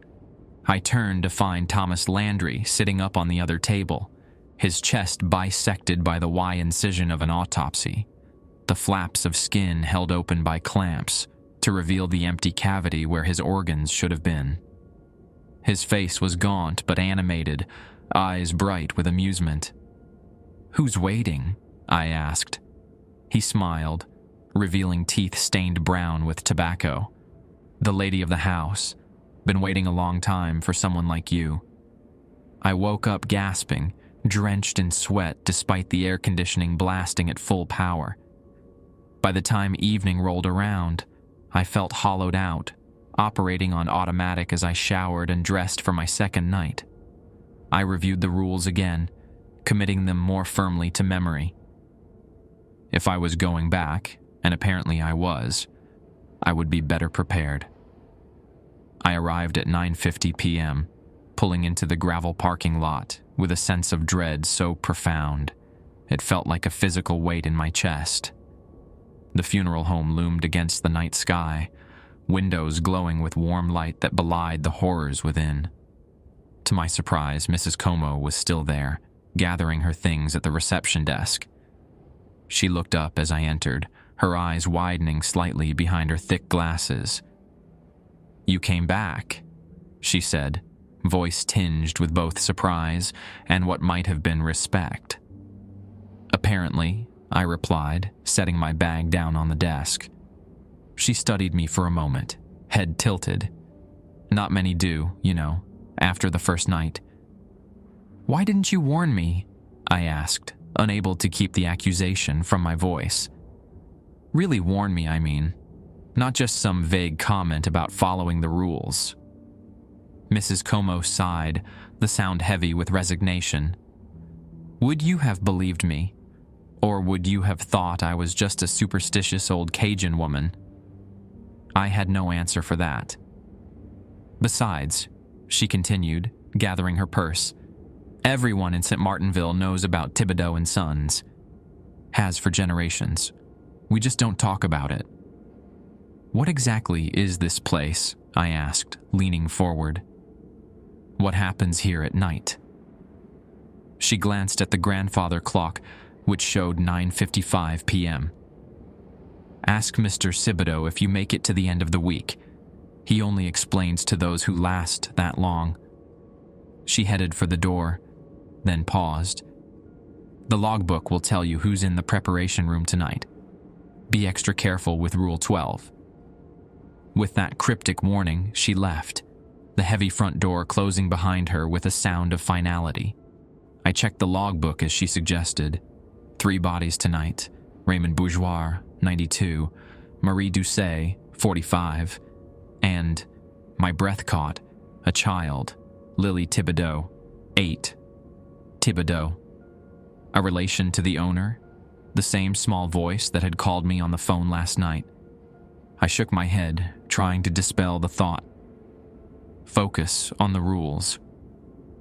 I turned to find Thomas Landry sitting up on the other table, his chest bisected by the Y incision of an autopsy, the flaps of skin held open by clamps to reveal the empty cavity where his organs should have been. His face was gaunt but animated, eyes bright with amusement. "Who's waiting?" I asked. He smiled, revealing teeth stained brown with tobacco. "The lady of the house. Been waiting a long time for someone like you." I woke up gasping, drenched in sweat despite the air conditioning blasting at full power. By the time evening rolled around, I felt hollowed out, operating on automatic as I showered and dressed for my second night. I reviewed the rules again, committing them more firmly to memory. If I was going back, and apparently I was, I would be better prepared. I arrived at 9:50 p.m., pulling into the gravel parking lot with a sense of dread so profound, it felt like a physical weight in my chest. The funeral home loomed against the night sky, windows glowing with warm light that belied the horrors within. To my surprise, Mrs. Como was still there, gathering her things at the reception desk. She looked up as I entered, her eyes widening slightly behind her thick glasses. "You came back," she said, voice tinged with both surprise and what might have been respect. "Apparently," I replied, setting my bag down on the desk. She studied me for a moment, head tilted. Not many do, after the first night. "Why didn't you warn me?" I asked, unable to keep the accusation from my voice. "Really warn me, I mean. Not just some vague comment about following the rules." Mrs. Como sighed, the sound heavy with resignation. "Would you have believed me? Or would you have thought I was just a superstitious old Cajun woman?" I had no answer for that. "Besides," she continued, gathering her purse, "everyone in St. Martinville knows about Thibodeau and Sons. Has for generations. We just don't talk about it." "What exactly is this place?" I asked, leaning forward. "What happens here at night?" She glanced at the grandfather clock, which showed 9:55 p.m. "Ask Mr. Thibodeau if you make it to the end of the week. He only explains to those who last that long." She headed for the door, then paused. "The logbook will tell you who's in the preparation room tonight. Be extra careful with Rule 12. With that cryptic warning, she left, the heavy front door closing behind her with a sound of finality. I checked the logbook as she suggested. 3 bodies tonight: Raymond Bourgeois, 92, Marie Doucet, 45, and, my breath caught, a child, Lily Thibodeau, 8. Thibodeau. A relation to the owner? The same small voice that had called me on the phone last night. I shook my head, trying to dispel the thought. Focus on the rules.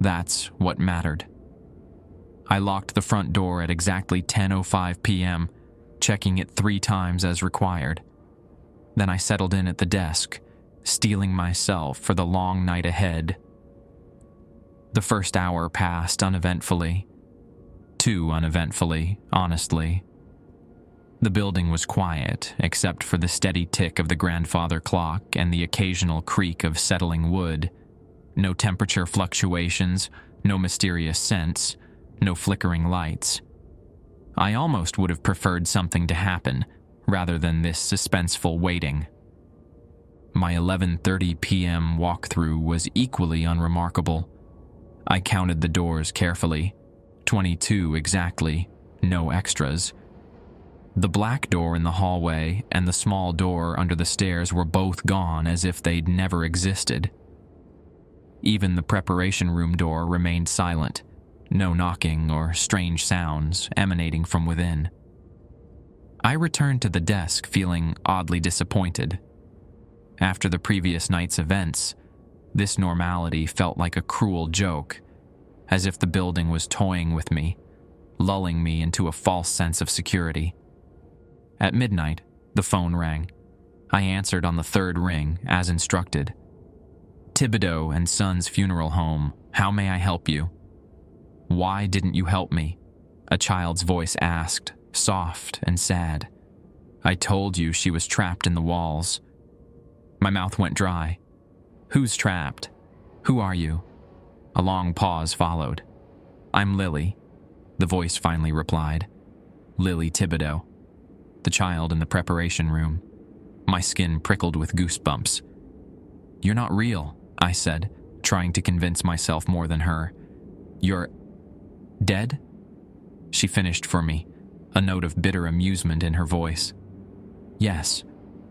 That's what mattered. I locked the front door at exactly 10:05 p.m., checking it 3 times as required. Then I settled in at the desk, steeling myself for the long night ahead. The first hour passed uneventfully. Too uneventfully, honestly. The building was quiet, except for the steady tick of the grandfather clock and the occasional creak of settling wood. No temperature fluctuations, no mysterious scents, no flickering lights. I almost would have preferred something to happen, rather than this suspenseful waiting. My 11:30 p.m. walkthrough was equally unremarkable. I counted the doors carefully. 22 exactly, no extras. The black door in the hallway and the small door under the stairs were both gone as if they'd never existed. Even the preparation room door remained silent, no knocking or strange sounds emanating from within. I returned to the desk feeling oddly disappointed. After the previous night's events, this normality felt like a cruel joke, as if the building was toying with me, lulling me into a false sense of security. At midnight, the phone rang. I answered on the 3rd ring, as instructed. "Thibodeau and Sons Funeral Home, how may I help you?" "Why didn't you help me?" a child's voice asked, soft and sad. "I told you she was trapped in the walls." My mouth went dry. "Who's trapped? Who are you?" A long pause followed. "I'm Lily," the voice finally replied. "Lily Thibodeau." The child in the preparation room. My skin prickled with goosebumps. "You're not real," I said, trying to convince myself more than her. "You're dead?" She finished for me, a note of bitter amusement in her voice. "Yes,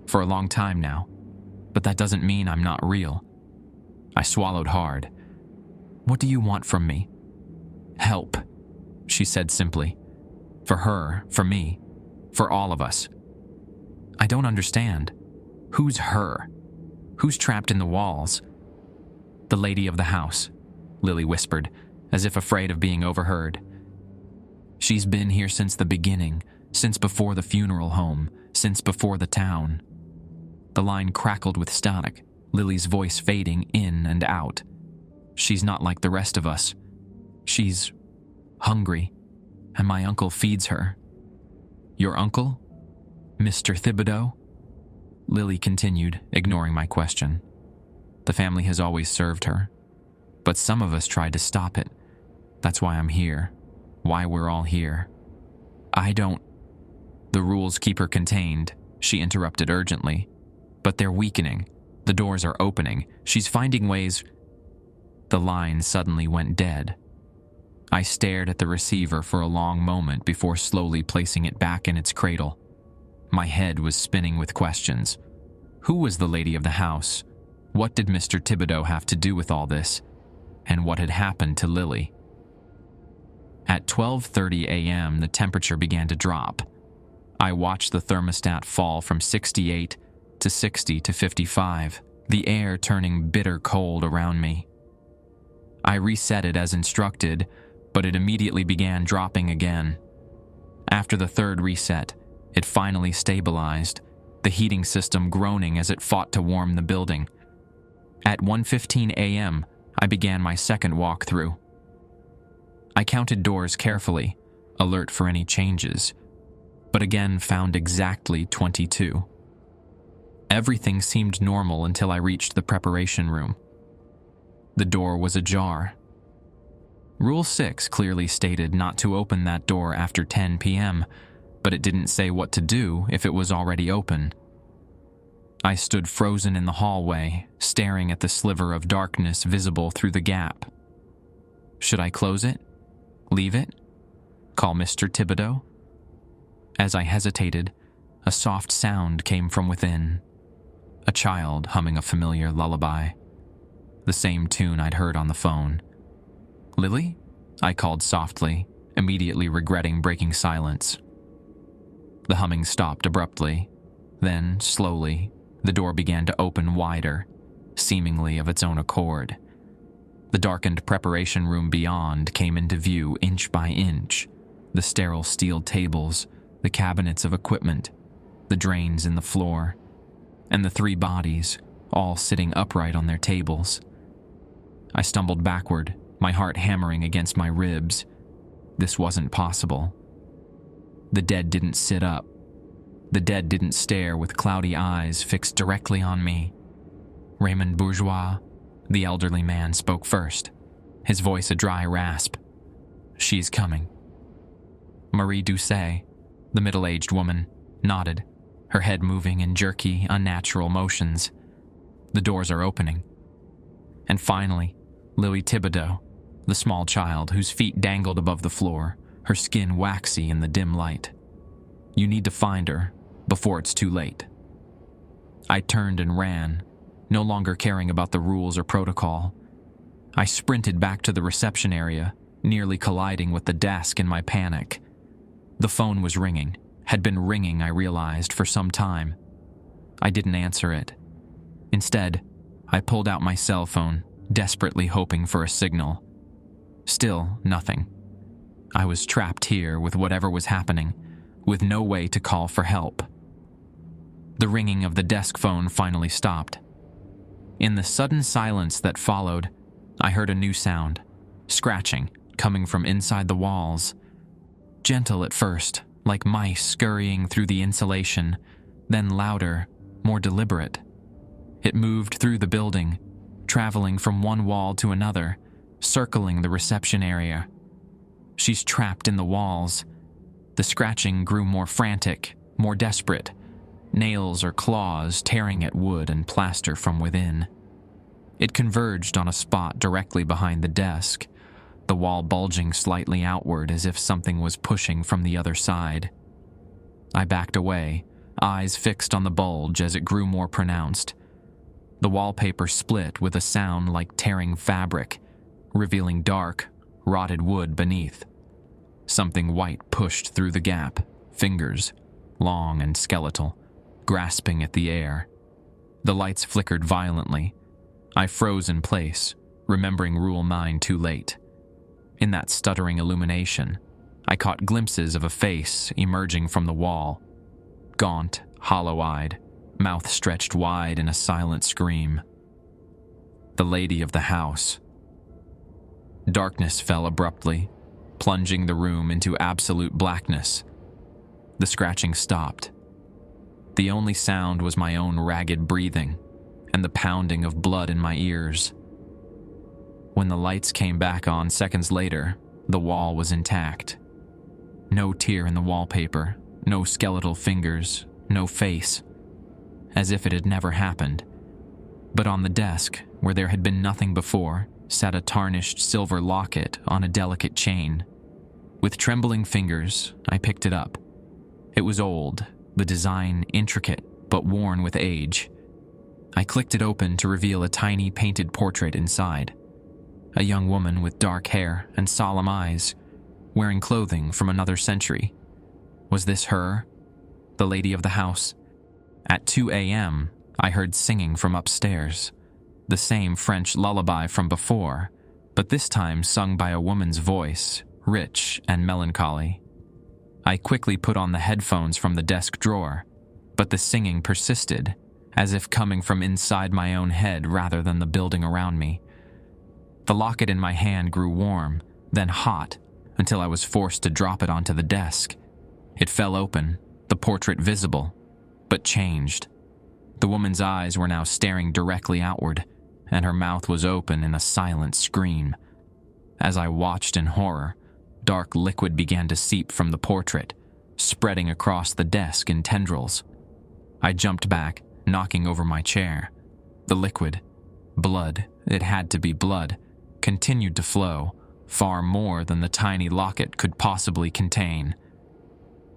for a long time now, but that doesn't mean I'm not real." I swallowed hard. "What do you want from me?" "Help," she said simply. "For her, for me, for all of us." "I don't understand. Who's her? Who's trapped in the walls?" "The lady of the house," Lily whispered, as if afraid of being overheard. "She's been here since the beginning, Since before the funeral home, since before the town. The line crackled with static, Lily's voice fading in and out. She's not like the rest of us. She's hungry, and my uncle feeds her. Your uncle? Mr. Thibodeau? Lily continued, ignoring my question. The family has always served her, but some of us tried to stop it. That's why I'm here, why we're all here. The rules keep her contained, she interrupted urgently. But they're weakening. The doors are opening. She's finding ways. The line suddenly went dead. I stared at the receiver for a long moment before slowly placing it back in its cradle. My head was spinning with questions. Who was the lady of the house? What did Mr. Thibodeau have to do with all this? And what had happened to Lily? At 12:30 a.m., the temperature began to drop. I watched the thermostat fall from 68 to 60 to 55, the air turning bitter cold around me. I reset it as instructed, but it immediately began dropping again. After the third reset, it finally stabilized, the heating system groaning as it fought to warm the building. At 1:15 a.m., I began my second walkthrough. I counted doors carefully, alert for any changes, but again found exactly 22. Everything seemed normal until I reached the preparation room. The door was ajar. Rule 6 clearly stated not to open that door after 10 p.m., but it didn't say what to do if it was already open. I stood frozen in the hallway, staring at the sliver of darkness visible through the gap. Should I close it? Leave it? Call Mr. Thibodeau? As I hesitated, a soft sound came from within. A child humming a familiar lullaby. The same tune I'd heard on the phone. Lily? I called softly, immediately regretting breaking silence. The humming stopped abruptly. Then, slowly, the door began to open wider, seemingly of its own accord. The darkened preparation room beyond came into view inch by inch. The sterile steel tables, the cabinets of equipment, the drains in the floor, and the three bodies, all sitting upright on their tables. I stumbled backward, my heart hammering against my ribs. This wasn't possible. The dead didn't sit up. The dead didn't stare with cloudy eyes fixed directly on me. Raymond Bourgeois, the elderly man, spoke first, his voice a dry rasp. She's coming. Marie Doucet, the middle-aged woman, nodded, her head moving in jerky, unnatural motions. The doors are opening. And finally, Lily Thibodeau, the small child whose feet dangled above the floor, her skin waxy in the dim light. You need to find her before it's too late. I turned and ran, no longer caring about the rules or protocol. I sprinted back to the reception area, nearly colliding with the desk in my panic. The phone was ringing, had been ringing, I realized, for some time. I didn't answer it. Instead, I pulled out my cell phone, desperately hoping for a signal. Still, nothing. I was trapped here with whatever was happening, with no way to call for help. The ringing of the desk phone finally stopped. In the sudden silence that followed, I heard a new sound, scratching, coming from inside the walls. Gentle at first, like mice scurrying through the insulation, then louder, more deliberate. It moved through the building, traveling from one wall to another, circling the reception area. She's trapped in the walls. The scratching grew more frantic, more desperate, nails or claws tearing at wood and plaster from within. It converged on a spot directly behind the desk, the wall bulging slightly outward as if something was pushing from the other side. I backed away, eyes fixed on the bulge as it grew more pronounced. The wallpaper split with a sound like tearing fabric, revealing dark, rotted wood beneath. Something white pushed through the gap, fingers, long and skeletal, grasping at the air. The lights flickered violently. I froze in place, remembering Rule 9 too late. In that stuttering illumination, I caught glimpses of a face emerging from the wall. Gaunt, hollow-eyed, mouth stretched wide in a silent scream. The lady of the house. Darkness fell abruptly, plunging the room into absolute blackness. The scratching stopped. The only sound was my own ragged breathing and the pounding of blood in my ears. When the lights came back on seconds later, the wall was intact. No tear in the wallpaper, no skeletal fingers, no face, as if it had never happened. But on the desk, where there had been nothing before, sat a tarnished silver locket on a delicate chain. With trembling fingers, I picked it up. It was old, the design intricate but worn with age. I clicked it open to reveal a tiny painted portrait inside. A young woman with dark hair and solemn eyes, wearing clothing from another century. Was this her, the lady of the house? At 2 a.m., I heard singing from upstairs, the same French lullaby from before, but this time sung by a woman's voice, rich and melancholy. I quickly put on the headphones from the desk drawer, but the singing persisted, as if coming from inside my own head rather than the building around me. The locket in my hand grew warm, then hot, until I was forced to drop it onto the desk. It fell open, the portrait visible, but changed. The woman's eyes were now staring directly outward, and her mouth was open in a silent scream. As I watched in horror, dark liquid began to seep from the portrait, spreading across the desk in tendrils. I jumped back, knocking over my chair. The liquid, blood, it had to be blood, continued to flow, far more than the tiny locket could possibly contain.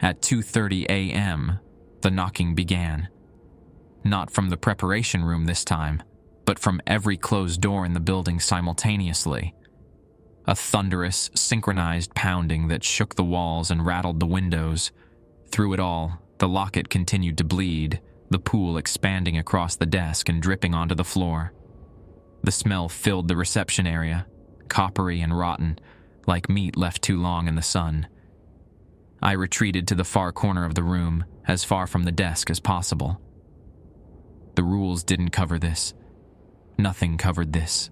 At 2:30 a.m., the knocking began. Not from the preparation room this time, but from every closed door in the building simultaneously. A thunderous, synchronized pounding that shook the walls and rattled the windows. Through it all, the locket continued to bleed, the pool expanding across the desk and dripping onto the floor. The smell filled the reception area, coppery and rotten, like meat left too long in the sun. I retreated to the far corner of the room, as far from the desk as possible. The rules didn't cover this. Nothing covered this.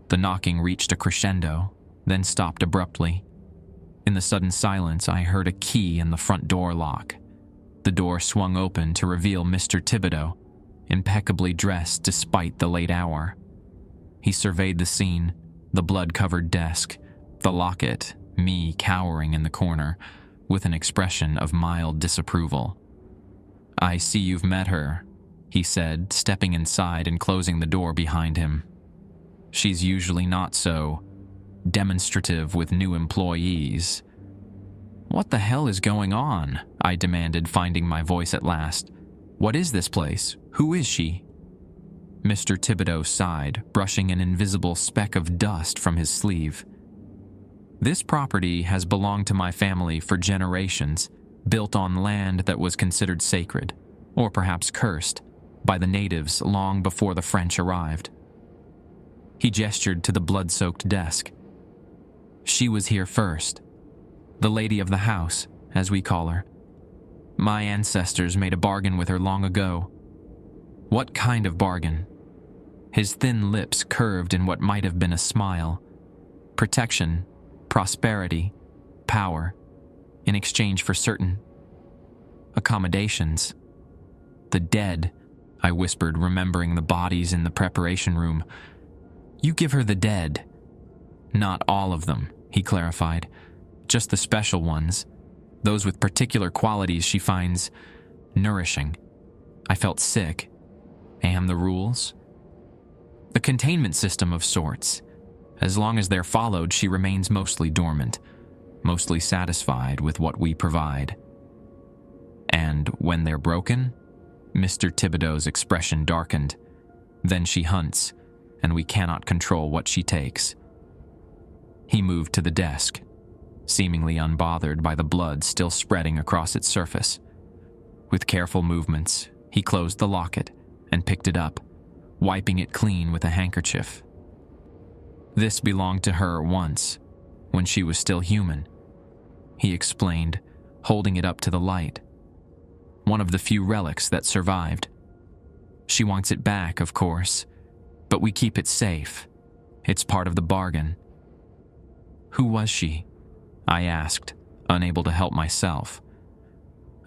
The knocking reached a crescendo, then stopped abruptly. In the sudden silence, I heard a key in the front door lock. The door swung open to reveal Mr. Thibodeau, impeccably dressed despite the late hour. He surveyed the scene, the blood-covered desk, the locket, me cowering in the corner, with an expression of mild disapproval. "I see you've met her," he said, stepping inside and closing the door behind him. "She's usually not so demonstrative with new employees." "What the hell is going on?" I demanded, finding my voice at last. "What is this place? Who is she?" Mr. Thibodeau sighed, brushing an invisible speck of dust from his sleeve. "This property has belonged to my family for generations, built on land that was considered sacred, or perhaps cursed, by the natives long before the French arrived." He gestured to the blood-soaked desk. "She was here first. The lady of the house, as we call her. My ancestors made a bargain with her long ago." "What kind of bargain?" His thin lips curved in what might have been a smile. "Protection, prosperity, power, in exchange for certain accommodations." "The dead," I whispered, remembering the bodies in the preparation room. "You give her the dead." "Not all of them," he clarified. "Just the special ones, those with particular qualities she finds nourishing." I felt sick. And the rules? "The containment system of sorts. As long as they're followed, she remains mostly dormant, mostly satisfied with what we provide." "And when they're broken?" Mr. Thibodeau's expression darkened. "Then she hunts, and we cannot control what she takes." He moved to the desk, seemingly unbothered by the blood still spreading across its surface. With careful movements, he closed the locket and picked it up, wiping it clean with a handkerchief. "This belonged to her once, when she was still human. he explained, holding it up to the light. One of the few relics that survived. She wants it back, of course, but we keep it safe. It's part of the bargain. Who was she? I asked, unable to help myself.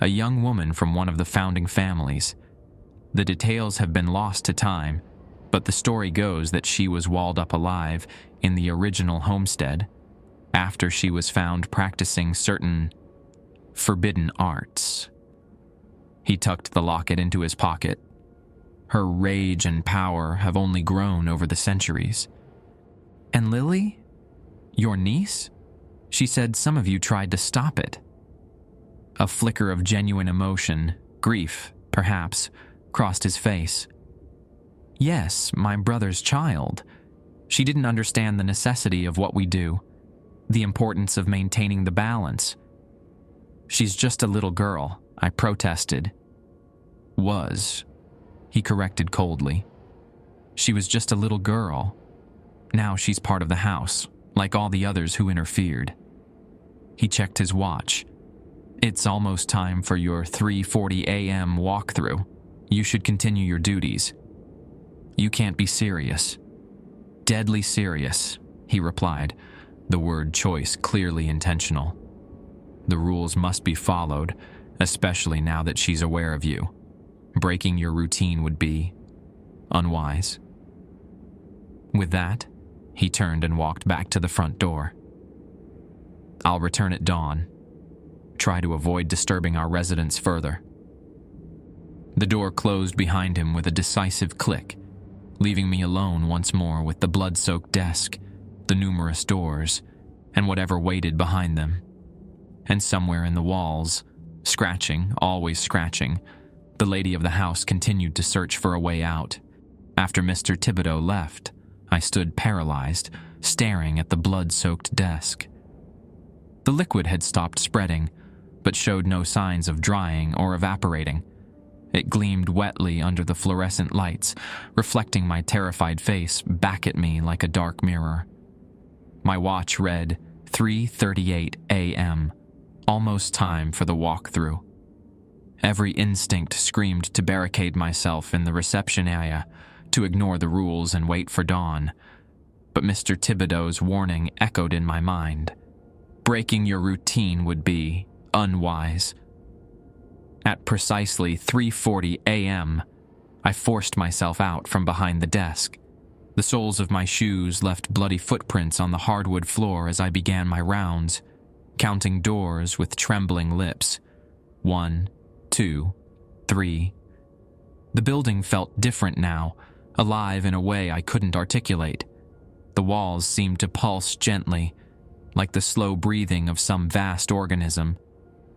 A young woman from one of the founding families. The details have been lost to time, but the story goes that she was walled up alive in the original homestead after she was found practicing certain forbidden arts. He tucked the locket into his pocket. Her rage and power have only grown over the centuries. And Lily? Your niece? She said some of you tried to stop it. A flicker of genuine emotion, grief, perhaps, crossed his face. Yes, my brother's child. She didn't understand the necessity of what we do, the importance of maintaining the balance. She's just a little girl, I protested. Was, he corrected coldly. She was just a little girl. Now she's part of the house, like all the others who interfered. He checked his watch. It's almost time for your 3:40 a.m. walkthrough. You should continue your duties. You can't be serious. Deadly serious, he replied, the word choice clearly intentional. The rules must be followed, especially now that she's aware of you. Breaking your routine would be unwise. With that, he turned and walked back to the front door. I'll return at dawn. Try to avoid disturbing our residents further. The door closed behind him with a decisive click, leaving me alone once more with the blood-soaked desk, the numerous doors, and whatever waited behind them. And somewhere in the walls, scratching, always scratching, the lady of the house continued to search for a way out. After Mr. Thibodeau left, I stood paralyzed, staring at the blood-soaked desk. The liquid had stopped spreading, but showed no signs of drying or evaporating. It gleamed wetly under the fluorescent lights, reflecting my terrified face back at me like a dark mirror. My watch read 3:38 a.m., almost time for the walkthrough. Every instinct screamed to barricade myself in the reception area, to ignore the rules and wait for dawn. But Mr. Thibodeau's warning echoed in my mind. Breaking your routine would be unwise. At precisely 3:40 a.m., I forced myself out from behind the desk. The soles of my shoes left bloody footprints on the hardwood floor as I began my rounds, counting doors with trembling lips. 1, 2, 3. The building felt different now, alive in a way I couldn't articulate. The walls seemed to pulse gently, like the slow breathing of some vast organism.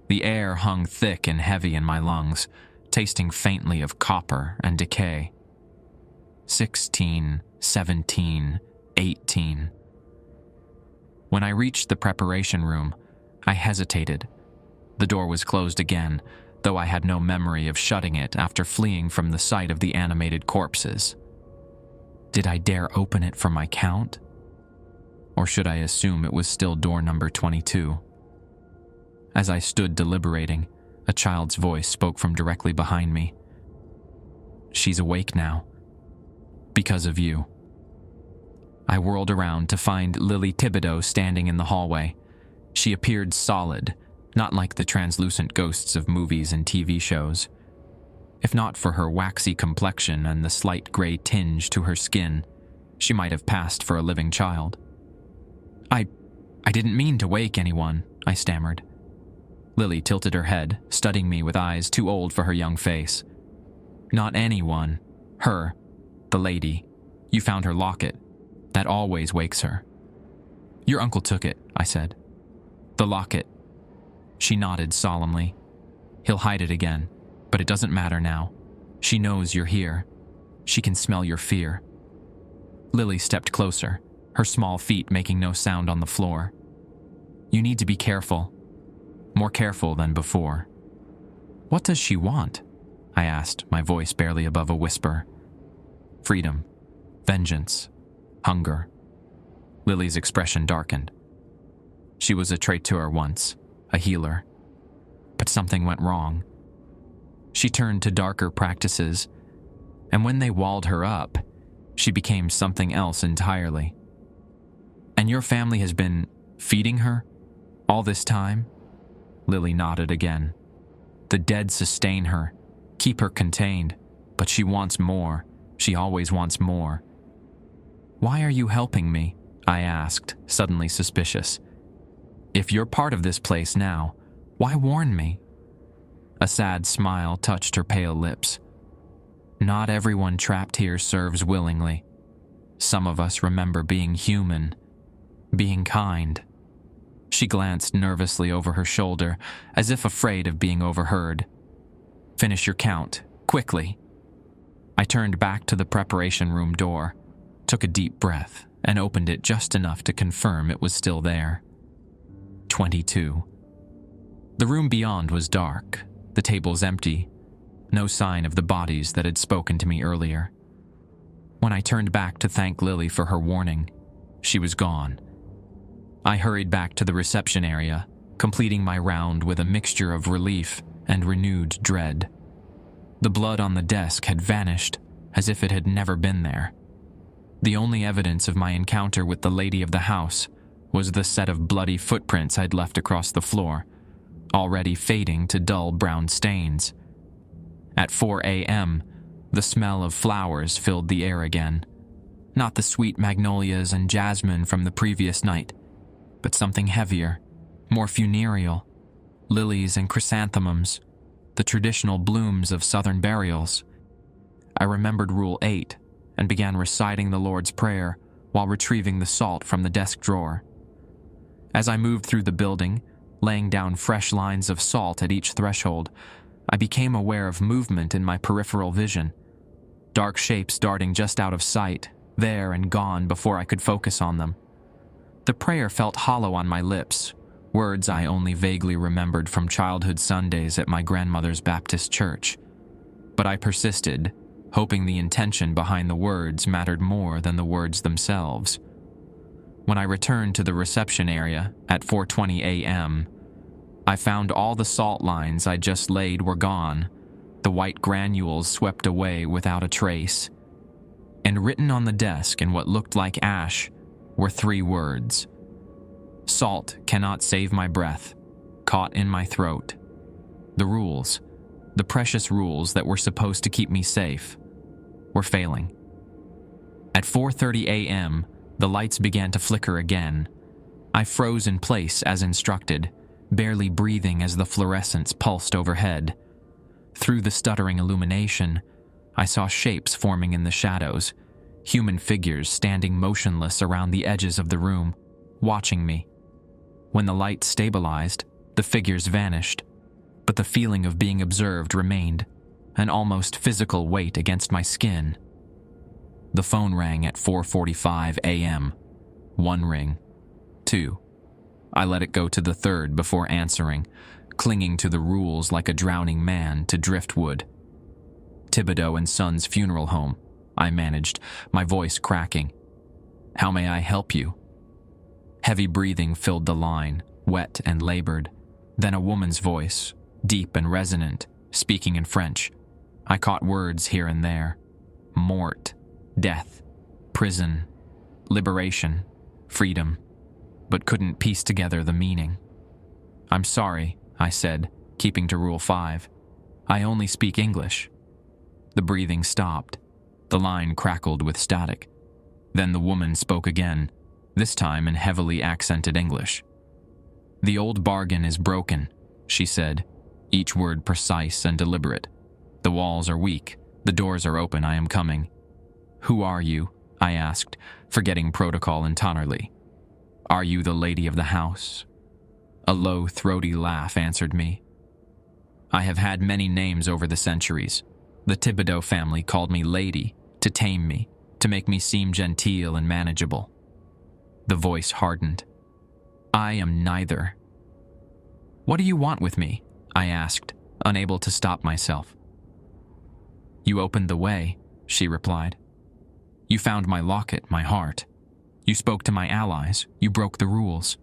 The air hung thick and heavy in my lungs, tasting faintly of copper and decay. 16, 17, 18. When I reached the preparation room, I hesitated. The door was closed again, though I had no memory of shutting it after fleeing from the sight of the animated corpses. Did I dare open it for my count? Or should I assume it was still door number 22? As I stood deliberating, a child's voice spoke from directly behind me. She's awake now. Because of you. I whirled around to find Lily Thibodeau standing in the hallway. She appeared solid, not like the translucent ghosts of movies and TV shows. If not for her waxy complexion and the slight gray tinge to her skin, she might have passed for a living child. I didn't mean to wake anyone, I stammered. Lily tilted her head, studying me with eyes too old for her young face. Not anyone. Her. The lady. You found her locket. That always wakes her. Your uncle took it, I said. The locket. She nodded solemnly. He'll hide it again, but it doesn't matter now. She knows you're here. She can smell your fear. Lily stepped closer, her small feet making no sound on the floor. You need to be careful. More careful than before. What does she want? I asked, my voice barely above a whisper. Freedom. Vengeance. Hunger. Lily's expression darkened. She was a traiteur once, a healer. But something went wrong. She turned to darker practices, and when they walled her up, she became something else entirely. And your family has been feeding her all this time? Lily nodded again. The dead sustain her, keep her contained, but she wants more. She always wants more. Why are you helping me? I asked, suddenly suspicious. If you're part of this place now, why warn me? A sad smile touched her pale lips. Not everyone trapped here serves willingly. Some of us remember being human, being kind. She glanced nervously over her shoulder, as if afraid of being overheard. Finish your count, quickly. I turned back to the preparation room door, took a deep breath, and opened it just enough to confirm it was still there. 22. The room beyond was dark, the tables empty, no sign of the bodies that had spoken to me earlier. When I turned back to thank Lily for her warning, she was gone. I hurried back to the reception area, completing my round with a mixture of relief and renewed dread. The blood on the desk had vanished, as if it had never been there. The only evidence of my encounter with the lady of the house was the set of bloody footprints I'd left across the floor, already fading to dull brown stains. At 4 a.m., the smell of flowers filled the air again. Not the sweet magnolias and jasmine from the previous night, but something heavier, more funereal. Lilies and chrysanthemums, the traditional blooms of southern burials. I remembered Rule 8 and began reciting the Lord's Prayer while retrieving the salt from the desk drawer. As I moved through the building, laying down fresh lines of salt at each threshold, I became aware of movement in my peripheral vision. Dark shapes darting just out of sight, there and gone before I could focus on them. The prayer felt hollow on my lips, words I only vaguely remembered from childhood Sundays at my grandmother's Baptist church. But I persisted, hoping the intention behind the words mattered more than the words themselves. When I returned to the reception area at 4:20 a.m., I found all the salt lines I'd just laid were gone, the white granules swept away without a trace. And written on the desk in what looked like ash were 3 words. Salt cannot save my breath, caught in my throat. The rules, the precious rules that were supposed to keep me safe, were failing. At 4:30 a.m., the lights began to flicker again. I froze in place as instructed, barely breathing as the fluorescence pulsed overhead. Through the stuttering illumination, I saw shapes forming in the shadows, human figures standing motionless around the edges of the room, watching me. When the light stabilized, the figures vanished, but the feeling of being observed remained, an almost physical weight against my skin. The phone rang at 4:45 a.m. 1 ring, 2. I let it go to the 3rd before answering, clinging to the rules like a drowning man to driftwood. Thibodeau and Sons Funeral Home, I managed, my voice cracking. How may I help you? Heavy breathing filled the line, wet and labored. Then a woman's voice, deep and resonant, speaking in French. I caught words here and there. Mort, death, prison, liberation, freedom, but couldn't piece together the meaning. I'm sorry, I said, keeping to Rule 5. I only speak English. The breathing stopped. The line crackled with static. Then the woman spoke again, this time in heavily accented English. The old bargain is broken, she said, each word precise and deliberate. The walls are weak. The doors are open. I am coming. Who are you? I asked, forgetting protocol entirely. Are you the lady of the house? A low, throaty laugh answered me. I have had many names over the centuries. The Thibodeau family called me Lady, to tame me, to make me seem genteel and manageable. The voice hardened. I am neither. What do you want with me? I asked, unable to stop myself. You opened the way, she replied. You found my locket, my heart. You spoke to my allies. You broke the rules.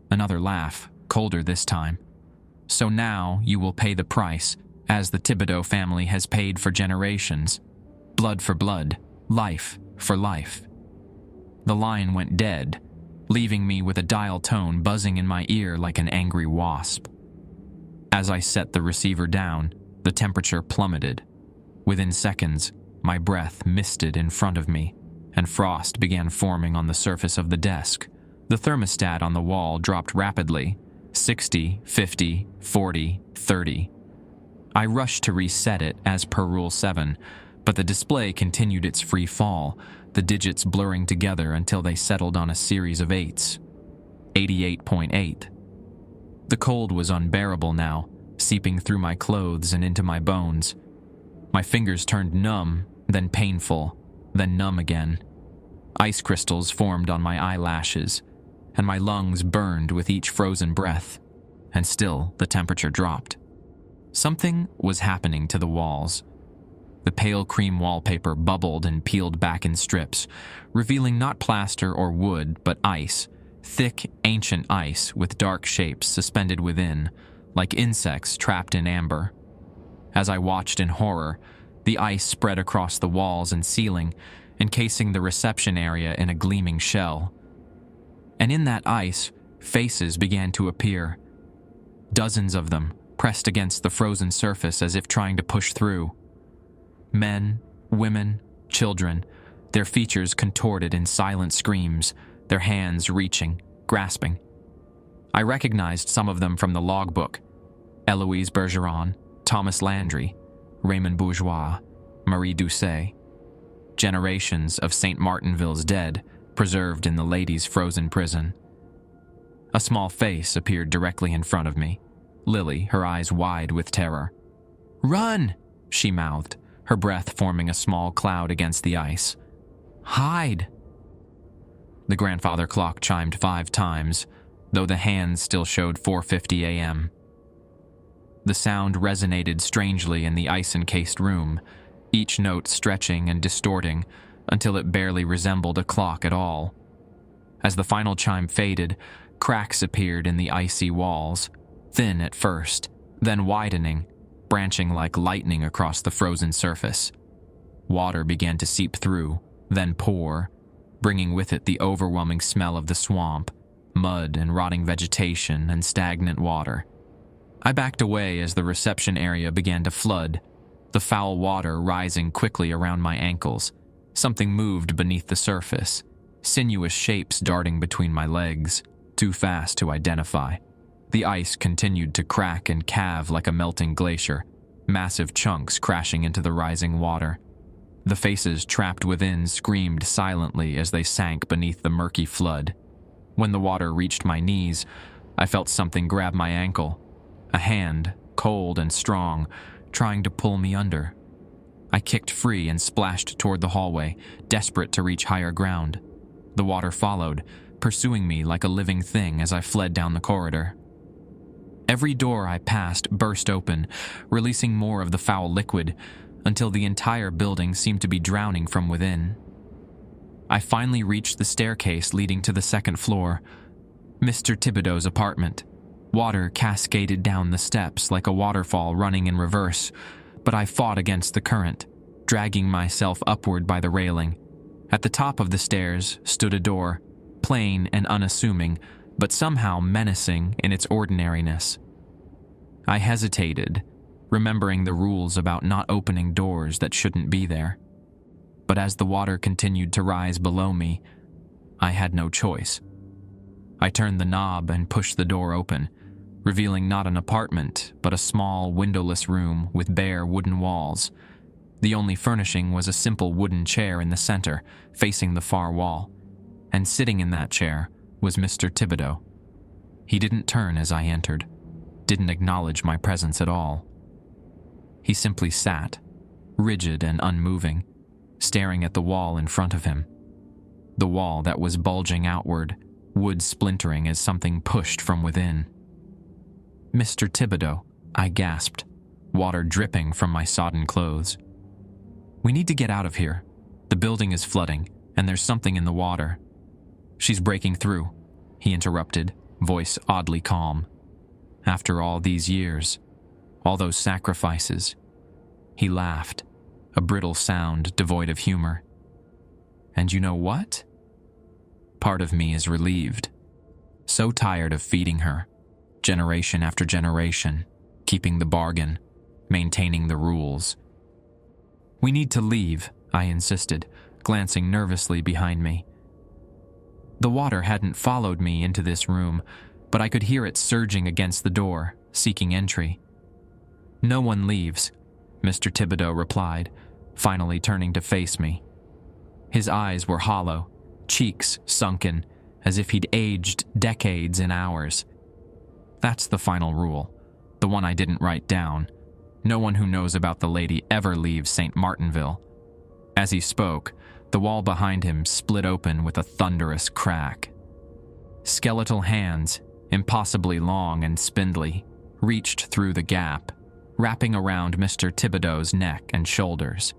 Another laugh, colder this time. So now you will pay the price, as the Thibodeau family has paid for generations. Blood for blood, life for life. The line went dead, leaving me with a dial tone buzzing in my ear like an angry wasp. As I set the receiver down, the temperature plummeted. Within seconds, my breath misted in front of me, and frost began forming on the surface of the desk. The thermostat on the wall dropped rapidly, 60, 50, 40, 30. I rushed to reset it as per Rule 7, but the display continued its free fall, the digits blurring together until they settled on a series of 8s. 88.8. The cold was unbearable now, seeping through my clothes and into my bones. My fingers turned numb, then painful, then numb again. Ice crystals formed on my eyelashes, and my lungs burned with each frozen breath, and still the temperature dropped. Something was happening to the walls. The pale cream wallpaper bubbled and peeled back in strips, revealing not plaster or wood, but ice, thick, ancient ice with dark shapes suspended within, like insects trapped in amber. As I watched in horror, the ice spread across the walls and ceiling, encasing the reception area in a gleaming shell. And in that ice, faces began to appear. Dozens of them, pressed against the frozen surface as if trying to push through. Men, women, children, their features contorted in silent screams, their hands reaching, grasping. I recognized some of them from the logbook: Eloise Bergeron, Thomas Landry, Raymond Bourgeois, Marie Doucet. Generations of St. Martinville's dead, preserved in the lady's frozen prison. A small face appeared directly in front of me, Lily, her eyes wide with terror. "Run!" she mouthed, her breath forming a small cloud against the ice. "Hide!" The grandfather clock chimed 5 times, though the hands still showed 4:50 a.m. The sound resonated strangely in the ice-encased room, each note stretching and distorting until it barely resembled a clock at all. As the final chime faded, cracks appeared in the icy walls, thin at first, then widening, branching like lightning across the frozen surface. Water began to seep through, then pour, bringing with it the overwhelming smell of the swamp, mud and rotting vegetation and stagnant water. I backed away as the reception area began to flood, the foul water rising quickly around my ankles. Something moved beneath the surface, sinuous shapes darting between my legs, too fast to identify. The ice continued to crack and calve like a melting glacier, massive chunks crashing into the rising water. The faces trapped within screamed silently as they sank beneath the murky flood. When the water reached my knees, I felt something grab my ankle, a hand, cold and strong, trying to pull me under. I kicked free and splashed toward the hallway, desperate to reach higher ground. The water followed, pursuing me like a living thing as I fled down the corridor. Every door I passed burst open, releasing more of the foul liquid, until the entire building seemed to be drowning from within. I finally reached the staircase leading to the second floor, Mr. Thibodeau's apartment. Water cascaded down the steps like a waterfall running in reverse, but I fought against the current, dragging myself upward by the railing. At the top of the stairs stood a door, plain and unassuming, but somehow menacing in its ordinariness. I hesitated, remembering the rules about not opening doors that shouldn't be there. But as the water continued to rise below me, I had no choice. I turned the knob and pushed the door open, revealing not an apartment, but a small, windowless room with bare wooden walls. The only furnishing was a simple wooden chair in the center, facing the far wall, and sitting in that chair was Mr. Thibodeau. He didn't turn as I entered, didn't acknowledge my presence at all. He simply sat, rigid and unmoving, staring at the wall in front of him. The wall that was bulging outward, wood splintering as something pushed from within. "Mr. Thibodeau," I gasped, water dripping from my sodden clothes. "We need to get out of here. The building is flooding, and there's something in the water." "She's breaking through," he interrupted, voice oddly calm. after all these years, all those sacrifices. He laughed, a brittle sound devoid of humor. And you know what? Part of me is relieved. So tired of feeding her, generation after generation, keeping the bargain, maintaining the rules. We need to leave, I insisted, glancing nervously behind me. The water hadn't followed me into this room, but I could hear it surging against the door, seeking entry. No one leaves, Mr. Thibodeau replied, finally turning to face me. His eyes were hollow, cheeks sunken, as if he'd aged decades in hours. That's the final rule, the one I didn't write down. No one who knows about the lady ever leaves St. Martinville. As he spoke, the wall behind him split open with a thunderous crack. Skeletal hands, impossibly long and spindly, reached through the gap, wrapping around Mr. Thibodeau's neck and shoulders.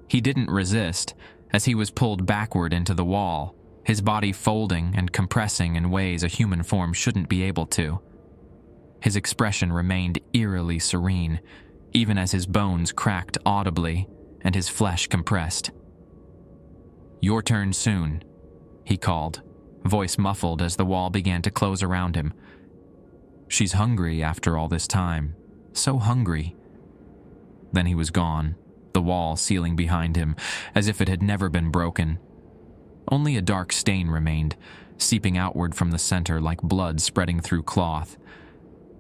He didn't resist, as he was pulled backward into the wall, his body folding and compressing in ways a human form shouldn't be able to. His expression remained eerily serene, even as his bones cracked audibly and his flesh compressed. "Your turn soon," he called, voice muffled as the wall began to close around him. "She's hungry after all this time, so hungry." Then he was gone, the wall sealing behind him, as if it had never been broken. Only a dark stain remained, seeping outward from the center like blood spreading through cloth.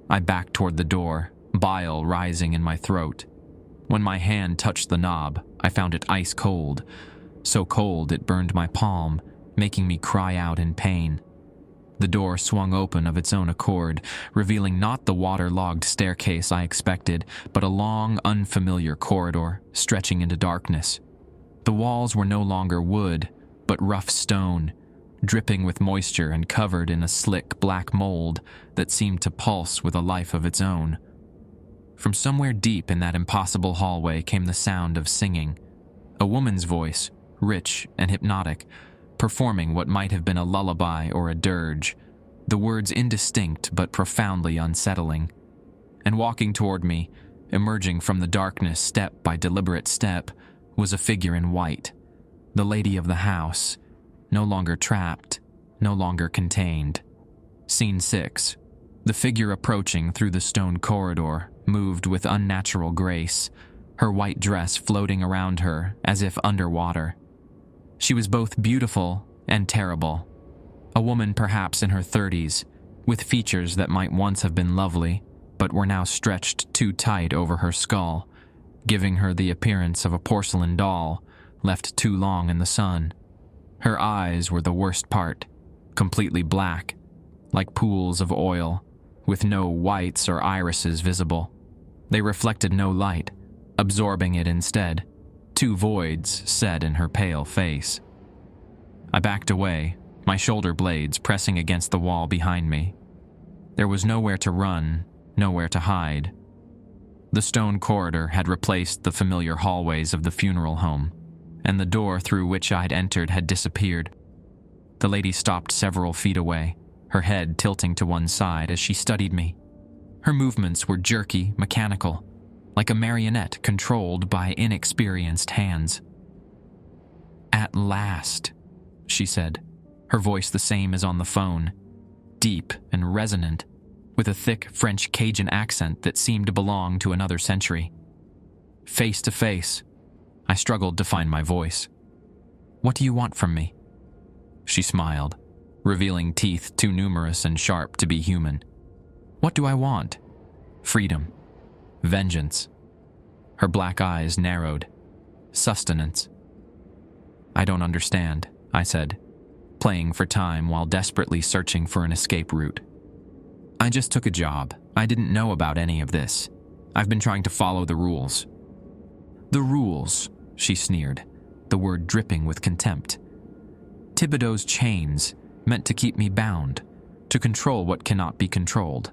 I backed toward the door, bile rising in my throat. When my hand touched the knob, I found it ice cold, so cold it burned my palm, making me cry out in pain. The door swung open of its own accord, revealing not the waterlogged staircase I expected, but a long, unfamiliar corridor stretching into darkness. The walls were no longer wood, but rough stone, dripping with moisture and covered in a slick black mold that seemed to pulse with a life of its own. From somewhere deep in that impossible hallway came the sound of singing, a woman's voice, rich and hypnotic, performing what might have been a lullaby or a dirge, the words indistinct but profoundly unsettling. And walking toward me, emerging from the darkness step by deliberate step, was a figure in white, the lady of the house, no longer trapped, no longer contained. Scene 6. The figure approaching through the stone corridor moved with unnatural grace, her white dress floating around her as if underwater. She was both beautiful and terrible, a woman perhaps in her 30s, with features that might once have been lovely, but were now stretched too tight over her skull, giving her the appearance of a porcelain doll left too long in the sun. Her eyes were the worst part, completely black, like pools of oil, with no whites or irises visible. They reflected no light, absorbing it instead, two voids set in her pale face. I backed away, my shoulder blades pressing against the wall behind me. There was nowhere to run, nowhere to hide. The stone corridor had replaced the familiar hallways of the funeral home, and the door through which I'd entered had disappeared. The lady stopped several feet away, her head tilting to one side as she studied me. Her movements were jerky, mechanical, like a marionette controlled by inexperienced hands. "At last," she said, her voice the same as on the phone, deep and resonant, with a thick French Cajun accent that seemed to belong to another century. Face to face, I struggled to find my voice. "What do you want from me?" She smiled, revealing teeth too numerous and sharp to be human. "What do I want?" "Freedom. Vengeance." Her black eyes narrowed. "Sustenance." "I don't understand," I said, playing for time while desperately searching for an escape route. "I just took a job. I didn't know about any of this. I've been trying to follow the rules." "The rules," she sneered, the word dripping with contempt. "Thibodeau's chains, meant to keep me bound, to control what cannot be controlled."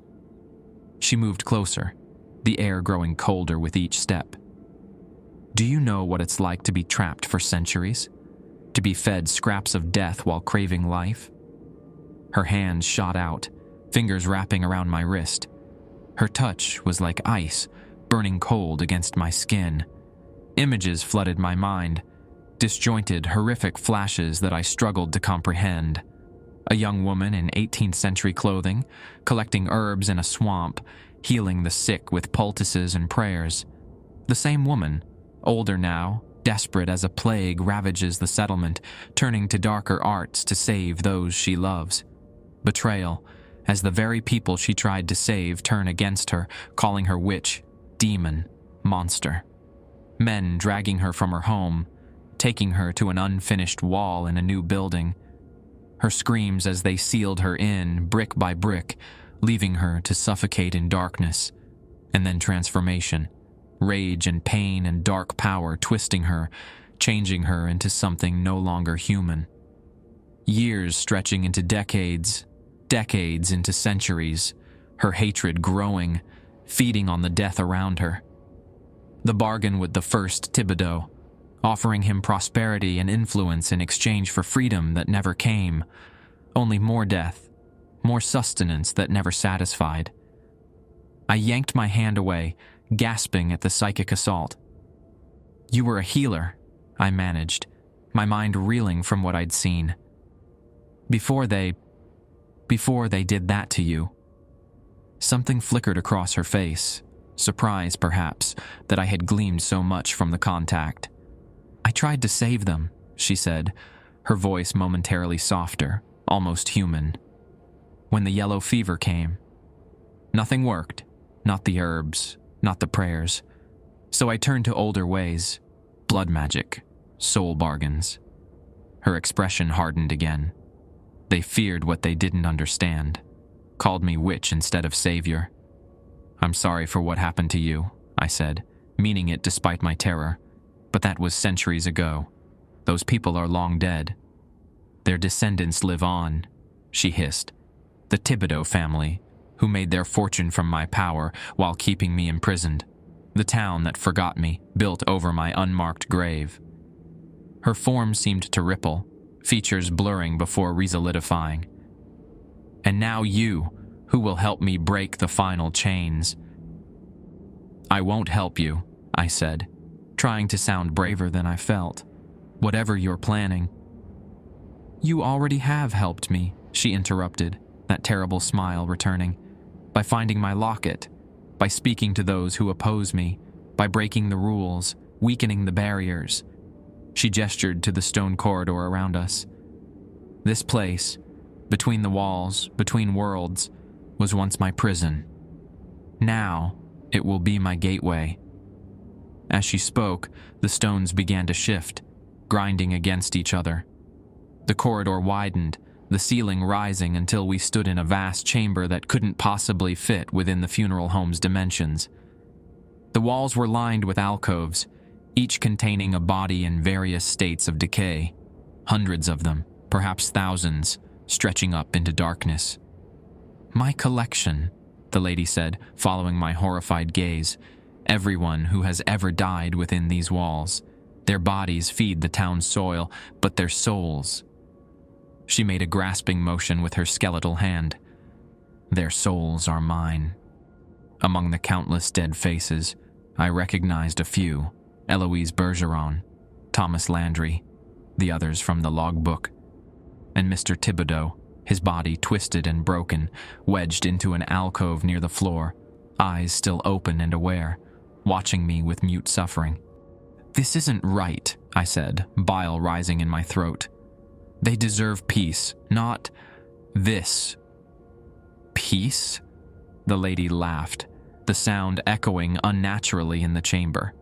She moved closer, the air growing colder with each step. "Do you know what it's like to be trapped for centuries? To be fed scraps of death while craving life?" Her hands shot out, fingers wrapping around my wrist. Her touch was like ice, burning cold against my skin. Images flooded my mind, disjointed, horrific flashes that I struggled to comprehend. A young woman in 18th century clothing, collecting herbs in a swamp, healing the sick with poultices and prayers. The same woman, older now, desperate as a plague ravages the settlement, turning to darker arts to save those she loves. Betrayal, as the very people she tried to save turn against her, calling her witch, demon, monster. Men dragging her from her home, taking her to an unfinished wall in a new building. Her screams as they sealed her in, brick by brick, leaving her to suffocate in darkness. And then transformation, rage and pain and dark power twisting her, changing her into something no longer human. Years stretching into decades, decades into centuries, her hatred growing, feeding on the death around her. The bargain with the first Thibodeau, offering him prosperity and influence in exchange for freedom that never came, only more death, more sustenance that never satisfied. I yanked my hand away, gasping at the psychic assault. "You were a healer," I managed, my mind reeling from what I'd seen. Before they did that to you." Something flickered across her face, surprise perhaps that I had gleamed so much from the contact. "I tried to save them," she said, her voice momentarily softer, almost human. "When the yellow fever came. Nothing worked, not the herbs, not the prayers. So I turned to older ways, blood magic, soul bargains." Her expression hardened again. "They feared what they didn't understand, called me witch instead of savior." "I'm sorry for what happened to you," I said, meaning it despite my terror. "But that was centuries ago. Those people are long dead. Their descendants live on," she hissed. "The Thibodeau family, who made their fortune from my power while keeping me imprisoned. The town that forgot me, built over my unmarked grave." Her form seemed to ripple, features blurring before resolidifying. "And now you, who will help me break the final chains." "I won't help you," I said, trying to sound braver than I felt. "Whatever you're planning." "You already have helped me," she interrupted, that terrible smile returning. "By finding my locket, by speaking to those who oppose me, by breaking the rules, weakening the barriers." She gestured to the stone corridor around us. "This place, between the walls, between worlds, was once my prison. Now, it will be my gateway." As she spoke, the stones began to shift, grinding against each other. The corridor widened, the ceiling rising until we stood in a vast chamber that couldn't possibly fit within the funeral home's dimensions. The walls were lined with alcoves, each containing a body in various states of decay. Hundreds of them, perhaps thousands, stretching up into darkness. "My collection," the lady said, following my horrified gaze. "Everyone who has ever died within these walls. Their bodies feed the town's soil, but their souls..." She made a grasping motion with her skeletal hand. "Their souls are mine." Among the countless dead faces, I recognized a few: Eloise Bergeron, Thomas Landry, the others from the logbook, and Mr. Thibodeau, his body twisted and broken, wedged into an alcove near the floor, eyes still open and aware, watching me with mute suffering. "This isn't right," I said, bile rising in my throat. "They deserve peace, not this." "Peace?" The lady laughed, the sound echoing unnaturally in the chamber.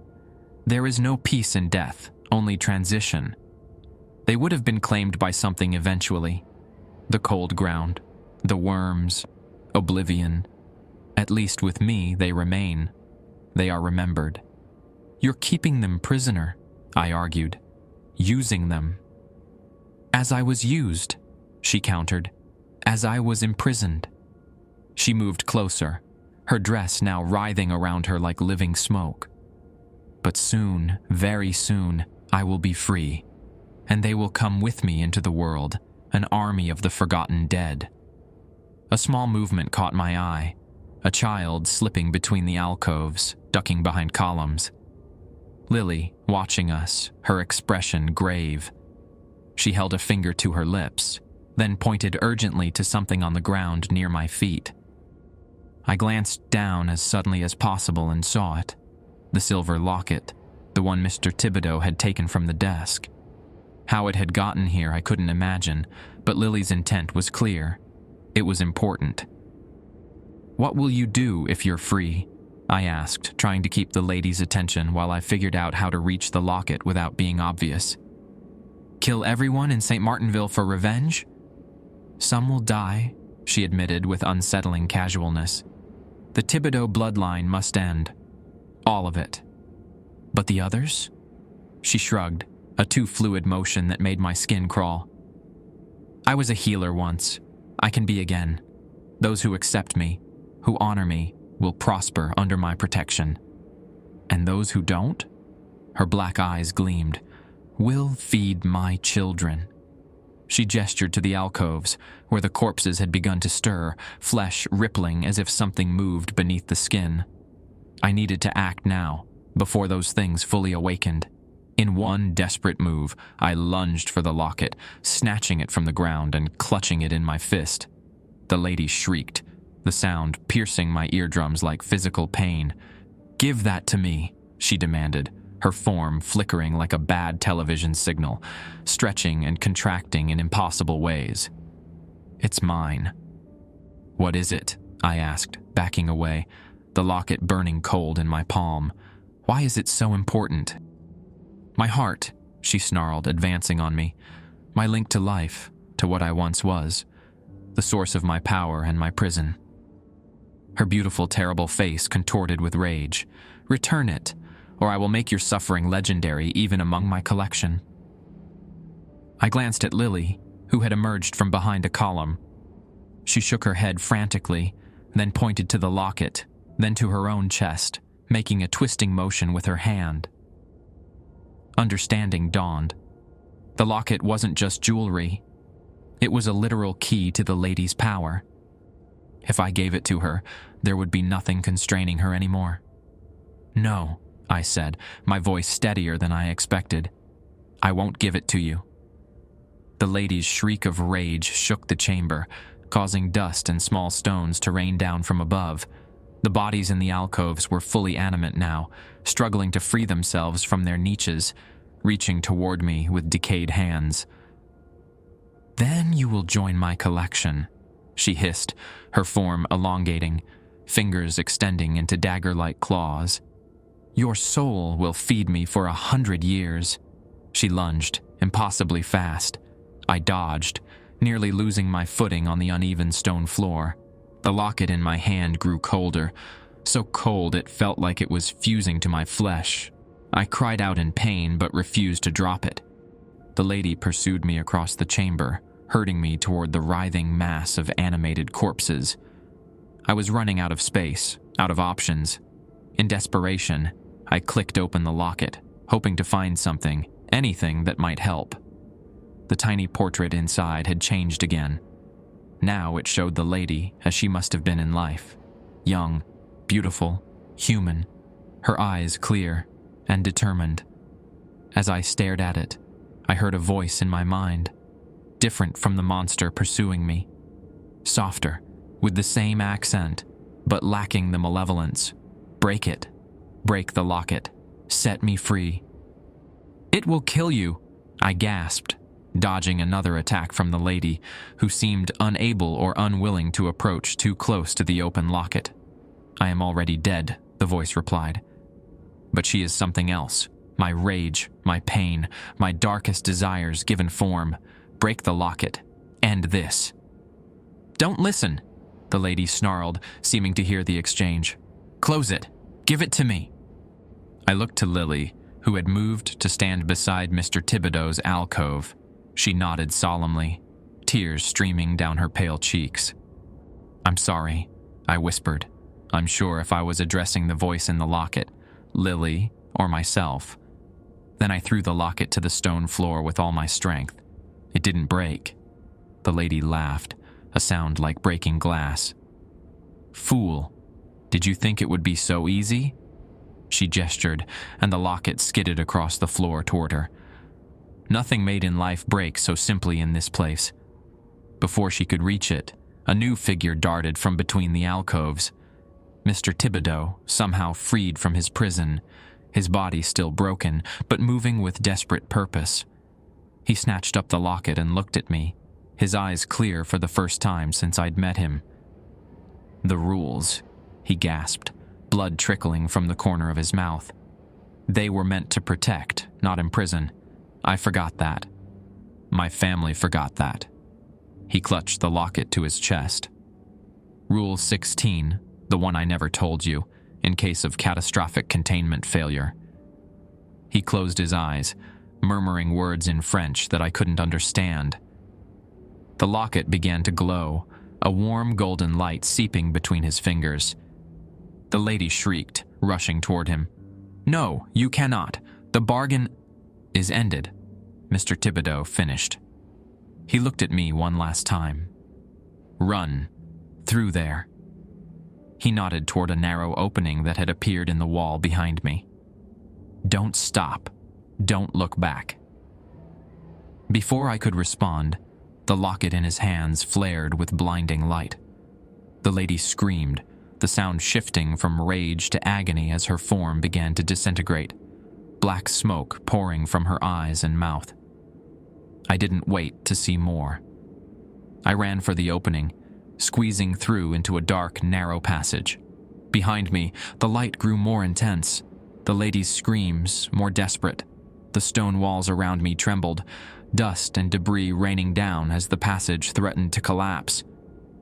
"There is no peace in death, only transition. They would have been claimed by something eventually. The cold ground, the worms, oblivion. At least with me, they remain. They are remembered." "You're keeping them prisoner," I argued. "Using them." "As I was used," she countered. "As I was imprisoned." She moved closer, her dress now writhing around her like living smoke. "But soon, very soon, I will be free, and they will come with me into the world, an army of the forgotten dead." A small movement caught my eye, a child slipping between the alcoves, ducking behind columns. Lily, watching us, her expression grave. She held a finger to her lips, then pointed urgently to something on the ground near my feet. I glanced down as suddenly as possible and saw it. The silver locket, the one Mr. Thibodeau had taken from the desk. How it had gotten here I couldn't imagine, but Lily's intent was clear. It was important. "What will you do if you're free?" I asked, trying to keep the lady's attention while I figured out how to reach the locket without being obvious. "Kill everyone in St. Martinville for revenge?" "Some will die," she admitted with unsettling casualness. "The Thibodeau bloodline must end. All of it." "But the others?" She shrugged, a too fluid motion that made my skin crawl. "I was a healer once. I can be again. Those who accept me, who honor me, will prosper under my protection. And those who don't?" Her black eyes gleamed. "Will feed my children." She gestured to the alcoves, where the corpses had begun to stir, flesh rippling as if something moved beneath the skin. I needed to act now, before those things fully awakened. In one desperate move, I lunged for the locket, snatching it from the ground and clutching it in my fist. The lady shrieked, the sound piercing my eardrums like physical pain. "Give that to me," she demanded, her form flickering like a bad television signal, stretching and contracting in impossible ways. "It's mine." "What is it?" I asked, backing away, the locket burning cold in my palm. "Why is it so important?" "My heart," she snarled, advancing on me. "My link to life, to what I once was. The source of my power and my prison." Her beautiful, terrible face contorted with rage. "Return it, or I will make your suffering legendary even among my collection." I glanced at Lily, who had emerged from behind a column. She shook her head frantically, then pointed to the locket, then to her own chest, making a twisting motion with her hand. Understanding dawned. The locket wasn't just jewelry. It was a literal key to the lady's power. If I gave it to her, there would be nothing constraining her anymore. "No," I said, my voice steadier than I expected. "I won't give it to you." The lady's shriek of rage shook the chamber, causing dust and small stones to rain down from above. The bodies in the alcoves were fully animate now, struggling to free themselves from their niches, reaching toward me with decayed hands. "Then you will join my collection," she hissed, her form elongating, fingers extending into dagger-like claws. "Your soul will feed me for 100 years." She lunged, impossibly fast. I dodged, nearly losing my footing on the uneven stone floor. The locket in my hand grew colder, so cold it felt like it was fusing to my flesh. I cried out in pain but refused to drop it. The lady pursued me across the chamber, herding me toward the writhing mass of animated corpses. I was running out of space, out of options. In desperation, I clicked open the locket, hoping to find something, anything that might help. The tiny portrait inside had changed again. Now it showed the lady as she must have been in life. Young, beautiful, human, her eyes clear and determined. As I stared at it, I heard a voice in my mind, different from the monster pursuing me. Softer, with the same accent, but lacking the malevolence. "Break it. Break the locket. Set me free." "It will kill you," I gasped, dodging another attack from the lady, who seemed unable or unwilling to approach too close to the open locket. "I am already dead," the voice replied. "But she is something else. My rage, my pain, my darkest desires given form. Break the locket. End this." "Don't listen," the lady snarled, seeming to hear the exchange. "Close it. Give it to me." I looked to Lily, who had moved to stand beside Mr. Thibodeau's alcove. She nodded solemnly, tears streaming down her pale cheeks. "I'm sorry," I whispered, unsure if I was addressing the voice in the locket, Lily, or myself. Then I threw the locket to the stone floor with all my strength. It didn't break. The lady laughed, a sound like breaking glass. "Fool," Did you think it would be so easy?" She gestured, and the locket skidded across the floor toward her. Nothing made in life break so simply in this place. Before she could reach it, a new figure darted from between the alcoves. Mr. Thibodeau, somehow freed from his prison, his body still broken, but moving with desperate purpose. He snatched up the locket and looked at me, his eyes clear for the first time since I'd met him. "The rules," he gasped, blood trickling from the corner of his mouth. "They were meant to protect, not imprison. I forgot that. My family forgot that." He clutched the locket to his chest. "Rule 16, the one I never told you, in case of catastrophic containment failure." He closed his eyes, murmuring words in French that I couldn't understand. The locket began to glow, a warm golden light seeping between his fingers. The lady shrieked, rushing toward him. "No, you cannot. The bargain is ended," Mr. Thibodeau finished. He looked at me one last time. "Run. Through there." He nodded toward a narrow opening that had appeared in the wall behind me. "Don't stop. Don't look back." Before I could respond, the locket in his hands flared with blinding light. The lady screamed, the sound shifting from rage to agony as her form began to disintegrate, black smoke pouring from her eyes and mouth. I didn't wait to see more. I ran for the opening, squeezing through into a dark, narrow passage. Behind me, the light grew more intense, the lady's screams more desperate. The stone walls around me trembled, dust and debris raining down as the passage threatened to collapse.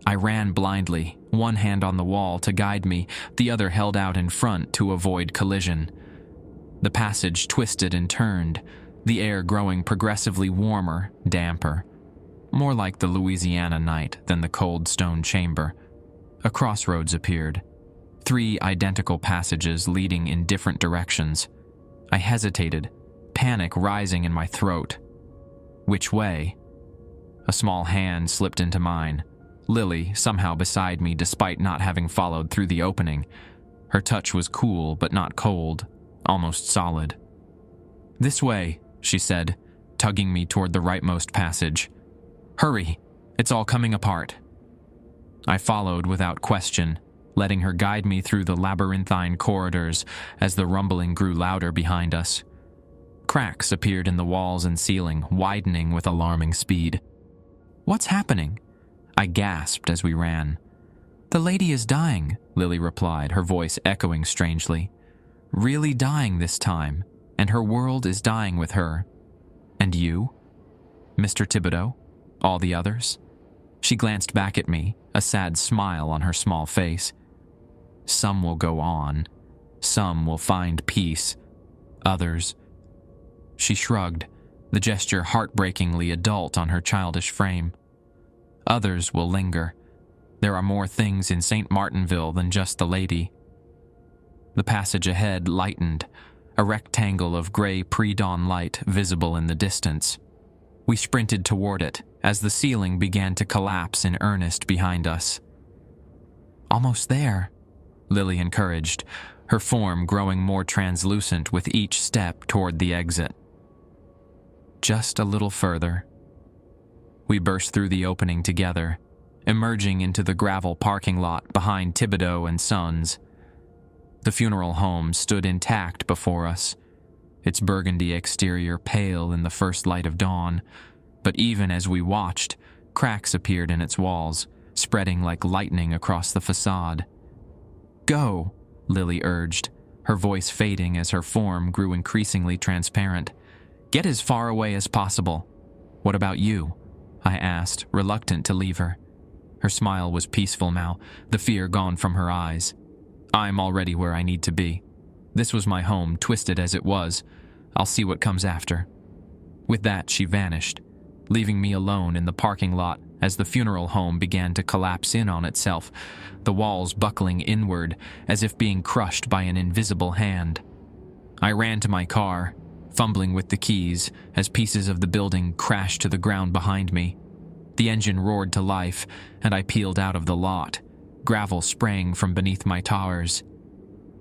I ran blindly, one hand on the wall to guide me, the other held out in front to avoid collision. The passage twisted and turned, the air growing progressively warmer, damper. More like the Louisiana night than the cold stone chamber. A crossroads appeared. 3 identical passages leading in different directions. I hesitated, panic rising in my throat. Which way? A small hand slipped into mine. Lily, somehow beside me despite not having followed through the opening. Her touch was cool but not cold, almost solid. "This way," she said, tugging me toward the rightmost passage. "Hurry, it's all coming apart." I followed without question, letting her guide me through the labyrinthine corridors as the rumbling grew louder behind us. Cracks appeared in the walls and ceiling, widening with alarming speed. "What's happening?" I gasped as we ran. "The lady is dying," Lily replied, her voice echoing strangely. "Really dying this time, and her world is dying with her. And you? Mr. Thibodeau? All the others?" She glanced back at me, a sad smile on her small face. "Some will go on. Some will find peace. Others..." She shrugged, the gesture heartbreakingly adult on her childish frame. "Others will linger. There are more things in St. Martinville than just the lady." The passage ahead lightened, a rectangle of gray pre-dawn light visible in the distance. We sprinted toward it as the ceiling began to collapse in earnest behind us. "Almost there," Lily encouraged, her form growing more translucent with each step toward the exit. "Just a little further." We burst through the opening together, emerging into the gravel parking lot behind Thibodeau and Sons. The funeral home stood intact before us, its burgundy exterior pale in the first light of dawn, but even as we watched, cracks appeared in its walls, spreading like lightning across the facade. "Go," Lily urged, her voice fading as her form grew increasingly transparent. "Get as far away as possible." "What about you?" I asked, reluctant to leave her. Her smile was peaceful now, the fear gone from her eyes. "I'm already where I need to be. This was my home, twisted as it was. I'll see what comes after." With that, she vanished, leaving me alone in the parking lot as the funeral home began to collapse in on itself, the walls buckling inward as if being crushed by an invisible hand. I ran to my car, fumbling with the keys as pieces of the building crashed to the ground behind me. The engine roared to life, and I peeled out of the lot, gravel spraying from beneath my tires.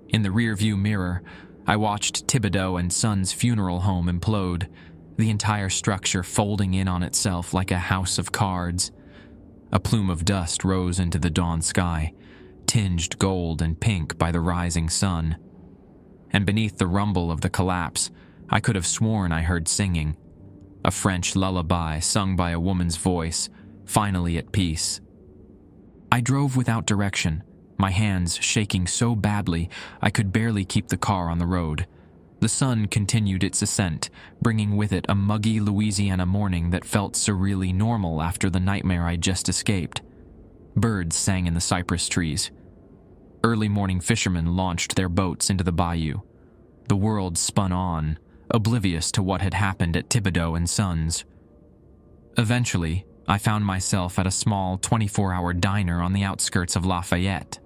In the rearview mirror, I watched Thibodeau and Sons' funeral home implode, the entire structure folding in on itself like a house of cards. A plume of dust rose into the dawn sky, tinged gold and pink by the rising sun. And beneath the rumble of the collapse, I could have sworn I heard singing, a French lullaby sung by a woman's voice, finally at peace. I drove without direction, my hands shaking so badly I could barely keep the car on the road. The sun continued its ascent, bringing with it a muggy Louisiana morning that felt surreally normal after the nightmare I'd just escaped. Birds sang in the cypress trees. Early morning fishermen launched their boats into the bayou. The world spun on, oblivious to what had happened at Thibodeau and Sons. Eventually, I found myself at a small 24-hour diner on the outskirts of Lafayette.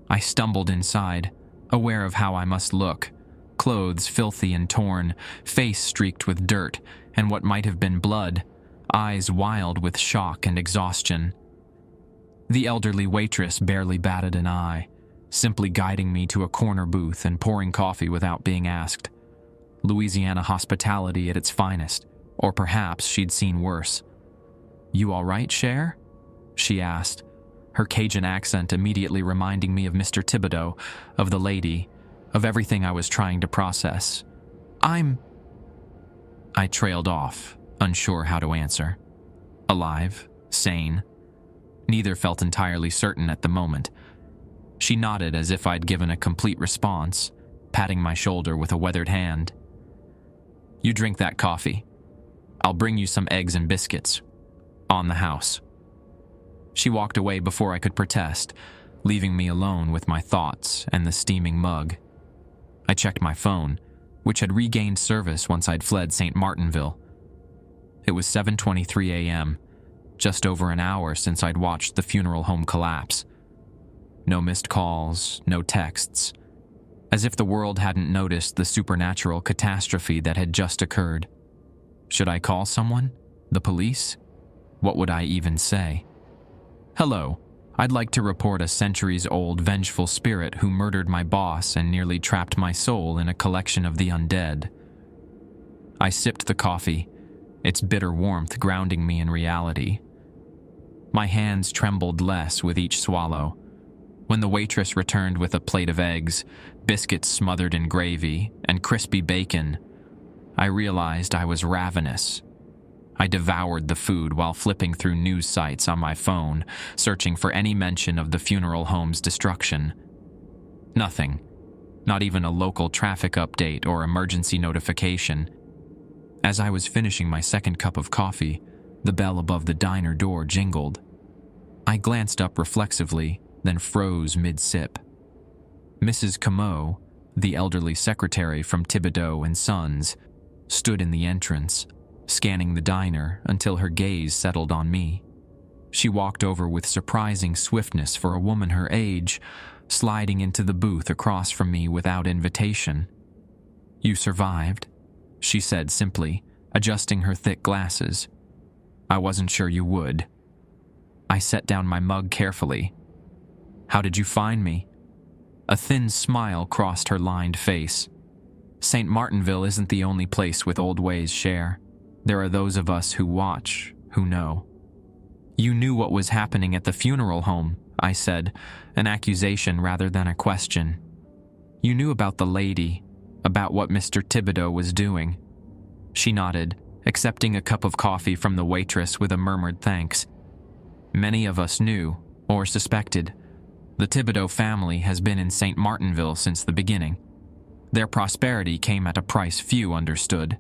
I stumbled inside, aware of how I must look, clothes filthy and torn, face streaked with dirt and what might have been blood, eyes wild with shock and exhaustion. The elderly waitress barely batted an eye, simply guiding me to a corner booth and pouring coffee without being asked. Louisiana hospitality at its finest, or perhaps she'd seen worse. "You all right, Cher?" she asked, her Cajun accent immediately reminding me of Mr. Thibodeau, of the lady, of everything I was trying to process. I trailed off, unsure how to answer. Alive, sane. Neither felt entirely certain at the moment. She nodded as if I'd given a complete response, patting my shoulder with a weathered hand. "You drink that coffee. I'll bring you some eggs and biscuits. On the house." She walked away before I could protest, leaving me alone with my thoughts and the steaming mug. I checked my phone, which had regained service once I'd fled St. Martinville. It was 7:23 a.m., just over an hour since I'd watched the funeral home collapse. No missed calls, no texts, as if the world hadn't noticed the supernatural catastrophe that had just occurred. Should I call someone? The police? What would I even say? "Hello, I'd like to report a centuries-old vengeful spirit who murdered my boss and nearly trapped my soul in a collection of the undead." I sipped the coffee, its bitter warmth grounding me in reality. My hands trembled less with each swallow. When the waitress returned with a plate of eggs, biscuits smothered in gravy, and crispy bacon, I realized I was ravenous. I devoured the food while flipping through news sites on my phone, searching for any mention of the funeral home's destruction. Nothing. Not even a local traffic update or emergency notification. As I was finishing my second cup of coffee, the bell above the diner door jingled. I glanced up reflexively, then froze mid-sip. Mrs. Comeau, the elderly secretary from Thibodeau and Sons, stood in the entrance, scanning the diner until her gaze settled on me. She walked over with surprising swiftness for a woman her age, sliding into the booth across from me without invitation. "You survived," she said simply, adjusting her thick glasses. "I wasn't sure you would." I set down my mug carefully. "How did you find me?" A thin smile crossed her lined face. "St. Martinville isn't the only place with old ways, Cher. There are those of us who watch, who know." "You knew what was happening at the funeral home," I said, an accusation rather than a question. "You knew about the lady, about what Mr. Thibodeau was doing." She nodded, accepting a cup of coffee from the waitress with a murmured thanks. "Many of us knew, or suspected. The Thibodeau family has been in St. Martinville since the beginning. Their prosperity came at a price few understood.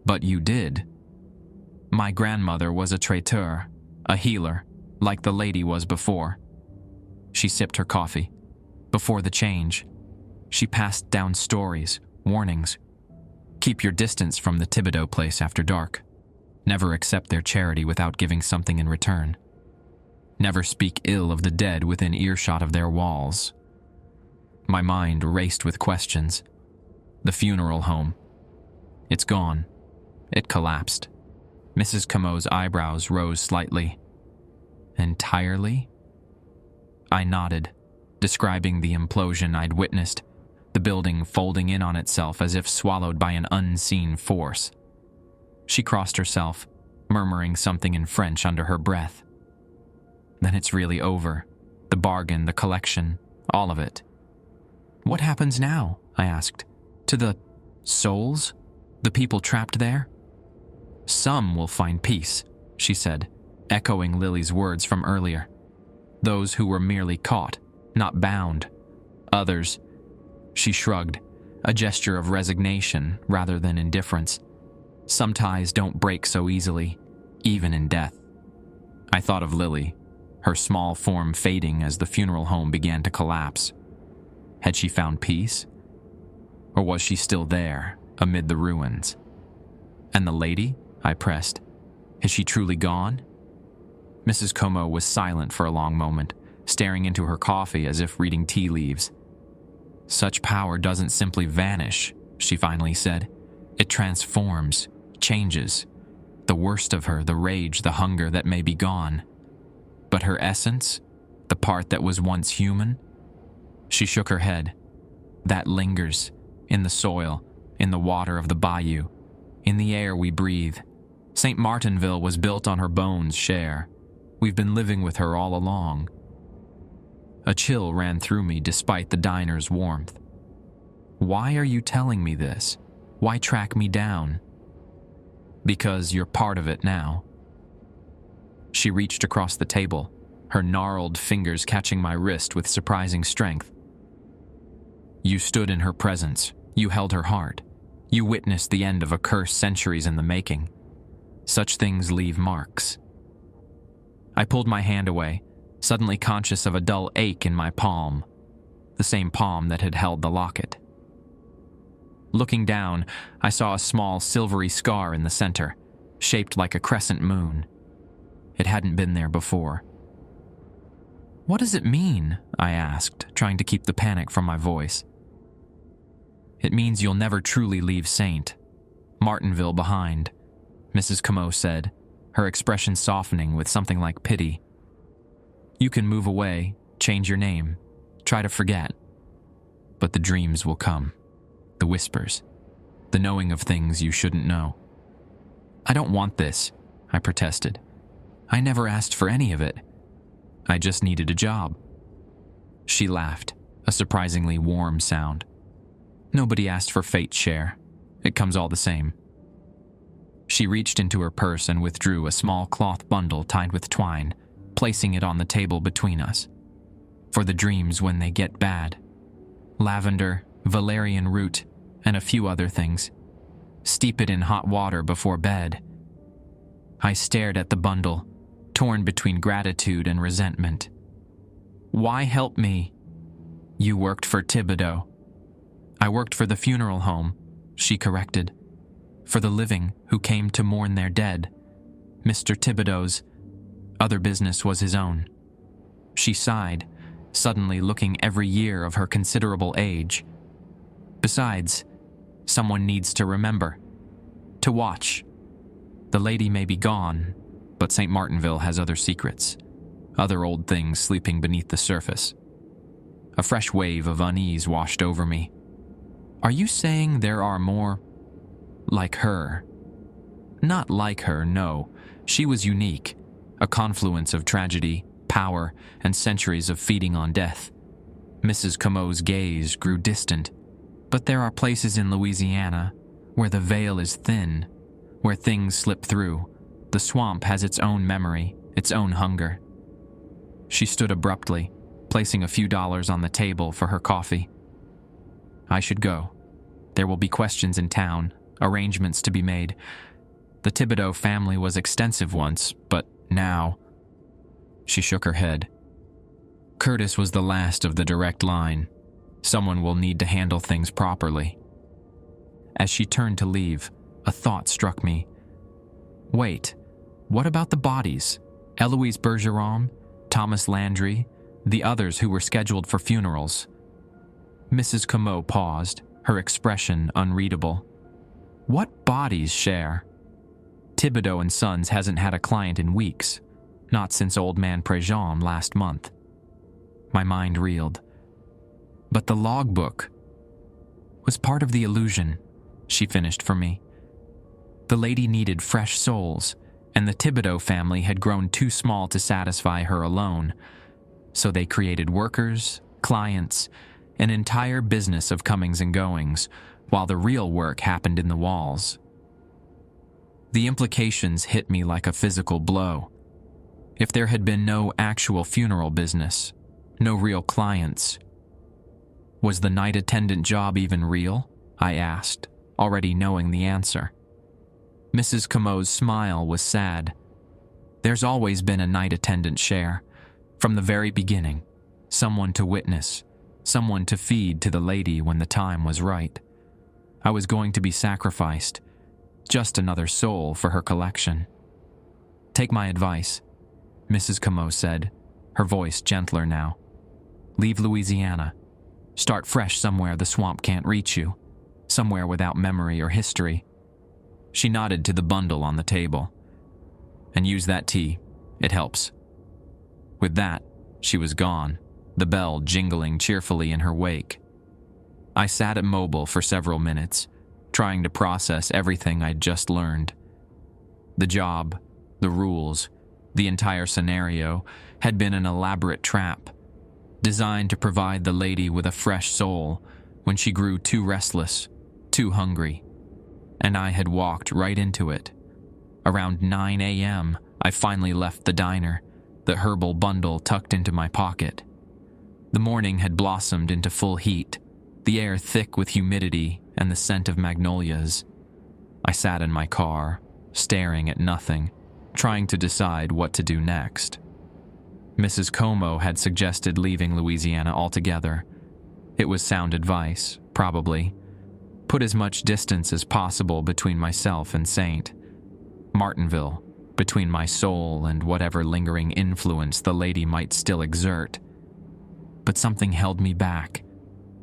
But you did. My grandmother was a traiteur, a healer, like the lady was before." She sipped her coffee. "Before the change, she passed down stories, warnings. Keep your distance from the Thibodeau place after dark. Never accept their charity without giving something in return. Never speak ill of the dead within earshot of their walls." My mind raced with questions. The funeral home. It's gone. It collapsed. Mrs. Comeau's eyebrows rose slightly. "Entirely?" I nodded, describing the implosion I'd witnessed, the building folding in on itself as if swallowed by an unseen force. She crossed herself, murmuring something in French under her breath. Then it's really over. The bargain, the collection, all of it. What happens now? I asked. To the souls? The people trapped there? Some will find peace, she said, echoing Lily's words from earlier. Those who were merely caught, not bound. Others, she shrugged, a gesture of resignation rather than indifference. Some ties don't break so easily, even in death. I thought of Lily, her small form fading as the funeral home began to collapse. Had she found peace? Or was she still there, amid the ruins? And the lady? I pressed. Is she truly gone? Mrs. Como was silent for a long moment, staring into her coffee as if reading tea leaves. Such power doesn't simply vanish, she finally said. It transforms, changes. The worst of her, the rage, the hunger that may be gone. But her essence, the part that was once human? She shook her head. That lingers, in the soil, in the water of the bayou, in the air we breathe. St. Martinville was built on her bones, Cher. We've been living with her all along. A chill ran through me despite the diner's warmth. Why are you telling me this? Why track me down? Because you're part of it now. She reached across the table, her gnarled fingers catching my wrist with surprising strength. You stood in her presence. You held her heart. You witnessed the end of a curse centuries in the making. Such things leave marks. I pulled my hand away, suddenly conscious of a dull ache in my palm, the same palm that had held the locket. Looking down, I saw a small silvery scar in the center, shaped like a crescent moon. It hadn't been there before. What does it mean? I asked, trying to keep the panic from my voice. It means you'll never truly leave St. Martinville behind, Mrs. Como said, her expression softening with something like pity. You can move away, change your name, try to forget. But the dreams will come, the whispers, the knowing of things you shouldn't know. I don't want this, I protested. I never asked for any of it. I just needed a job. She laughed, a surprisingly warm sound. Nobody asked for fate's share. It comes all the same. She reached into her purse and withdrew a small cloth bundle tied with twine, placing it on the table between us. For the dreams when they get bad. Lavender, valerian root, and a few other things. Steep it in hot water before bed. I stared at the bundle, torn between gratitude and resentment. Why help me? You worked for Thibodeau. I worked for the funeral home, she corrected. For the living who came to mourn their dead. Mr. Thibodeau's other business was his own. She sighed, suddenly looking every year of her considerable age. Besides, someone needs to remember, to watch. The lady may be gone, but St. Martinville has other secrets, other old things sleeping beneath the surface. A fresh wave of unease washed over me. Are you saying there are more like her? Not like her, no. She was unique, a confluence of tragedy, power, and centuries of feeding on death. Mrs. Comeau's gaze grew distant. But there are places in Louisiana where the veil is thin, where things slip through. The swamp has its own memory, its own hunger. She stood abruptly, placing a few dollars on the table for her coffee. I should go. There will be questions in town, arrangements to be made. The Thibodeau family was extensive once, but now... She shook her head. Curtis was the last of the direct line. Someone will need to handle things properly. As she turned to leave, a thought struck me. Wait, what about the bodies? Eloise Bergeron, Thomas Landry, the others who were scheduled for funerals. Mrs. Como paused, her expression unreadable. What bodies, Cher? Thibodeau and Sons hasn't had a client in weeks, not since old man Prejean last month. My mind reeled. But the logbook was part of the illusion, she finished for me. The lady needed fresh souls, and the Thibodeau family had grown too small to satisfy her alone, so they created workers, clients, an entire business of comings and goings, while the real work happened in the walls. The implications hit me like a physical blow. If there had been no actual funeral business, no real clients, was the night attendant job even real? I asked, already knowing the answer. Mrs. Comeau's smile was sad. There's always been a night attendant share. From the very beginning, someone to witness, someone to feed to the lady when the time was right. I was going to be sacrificed, just another soul for her collection. Take my advice, Mrs. Comeau said, her voice gentler now. Leave Louisiana. Start fresh somewhere the swamp can't reach you, somewhere without memory or history. She nodded to the bundle on the table. And use that tea. It helps. With that, she was gone, the bell jingling cheerfully in her wake. I sat immobile for several minutes, trying to process everything I'd just learned. The job, the rules, the entire scenario had been an elaborate trap, designed to provide the lady with a fresh soul when she grew too restless, too hungry. And I had walked right into it. Around 9 a.m., I finally left the diner, the herbal bundle tucked into my pocket. The morning had blossomed into full heat, the air thick with humidity and the scent of magnolias. I sat in my car, staring at nothing, trying to decide what to do next. Mrs. Comeau had suggested leaving Louisiana altogether. It was sound advice, probably. Put as much distance as possible between myself and Saint. Martinville, between my soul and whatever lingering influence the lady might still exert. But something held me back,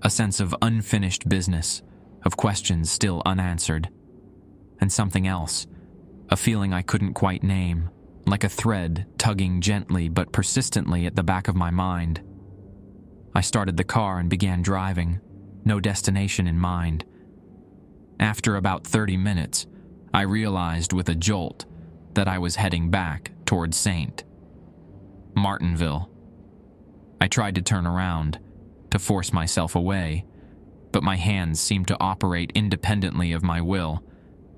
a sense of unfinished business, of questions still unanswered. And something else, a feeling I couldn't quite name, like a thread tugging gently but persistently at the back of my mind. I started the car and began driving, no destination in mind. After about 30 minutes, I realized with a jolt that I was heading back toward Saint. Martinville. I tried to turn around, to force myself away, but my hands seemed to operate independently of my will,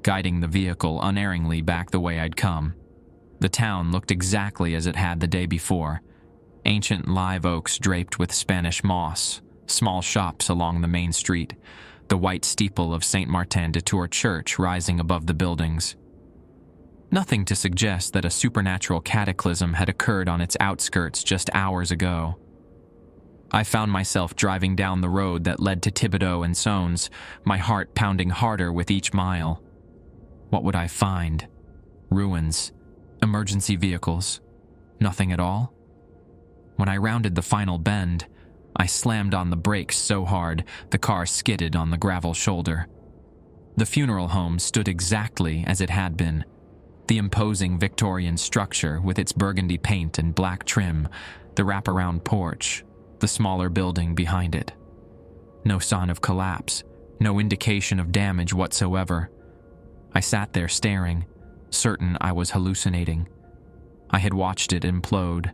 guiding the vehicle unerringly back the way I'd come. The town looked exactly as it had the day before. Ancient live oaks draped with Spanish moss, small shops along the main street, the white steeple of Saint Martin de Tours Church rising above the buildings. Nothing to suggest that a supernatural cataclysm had occurred on its outskirts just hours ago. I found myself driving down the road that led to Thibodeau and Sones, my heart pounding harder with each mile. What would I find? Ruins. Emergency vehicles. Nothing at all? When I rounded the final bend, I slammed on the brakes so hard the car skidded on the gravel shoulder. The funeral home stood exactly as it had been. The imposing Victorian structure with its burgundy paint and black trim, the wraparound porch, the smaller building behind it. No sign of collapse, no indication of damage whatsoever. I sat there staring, certain I was hallucinating. I had watched it implode.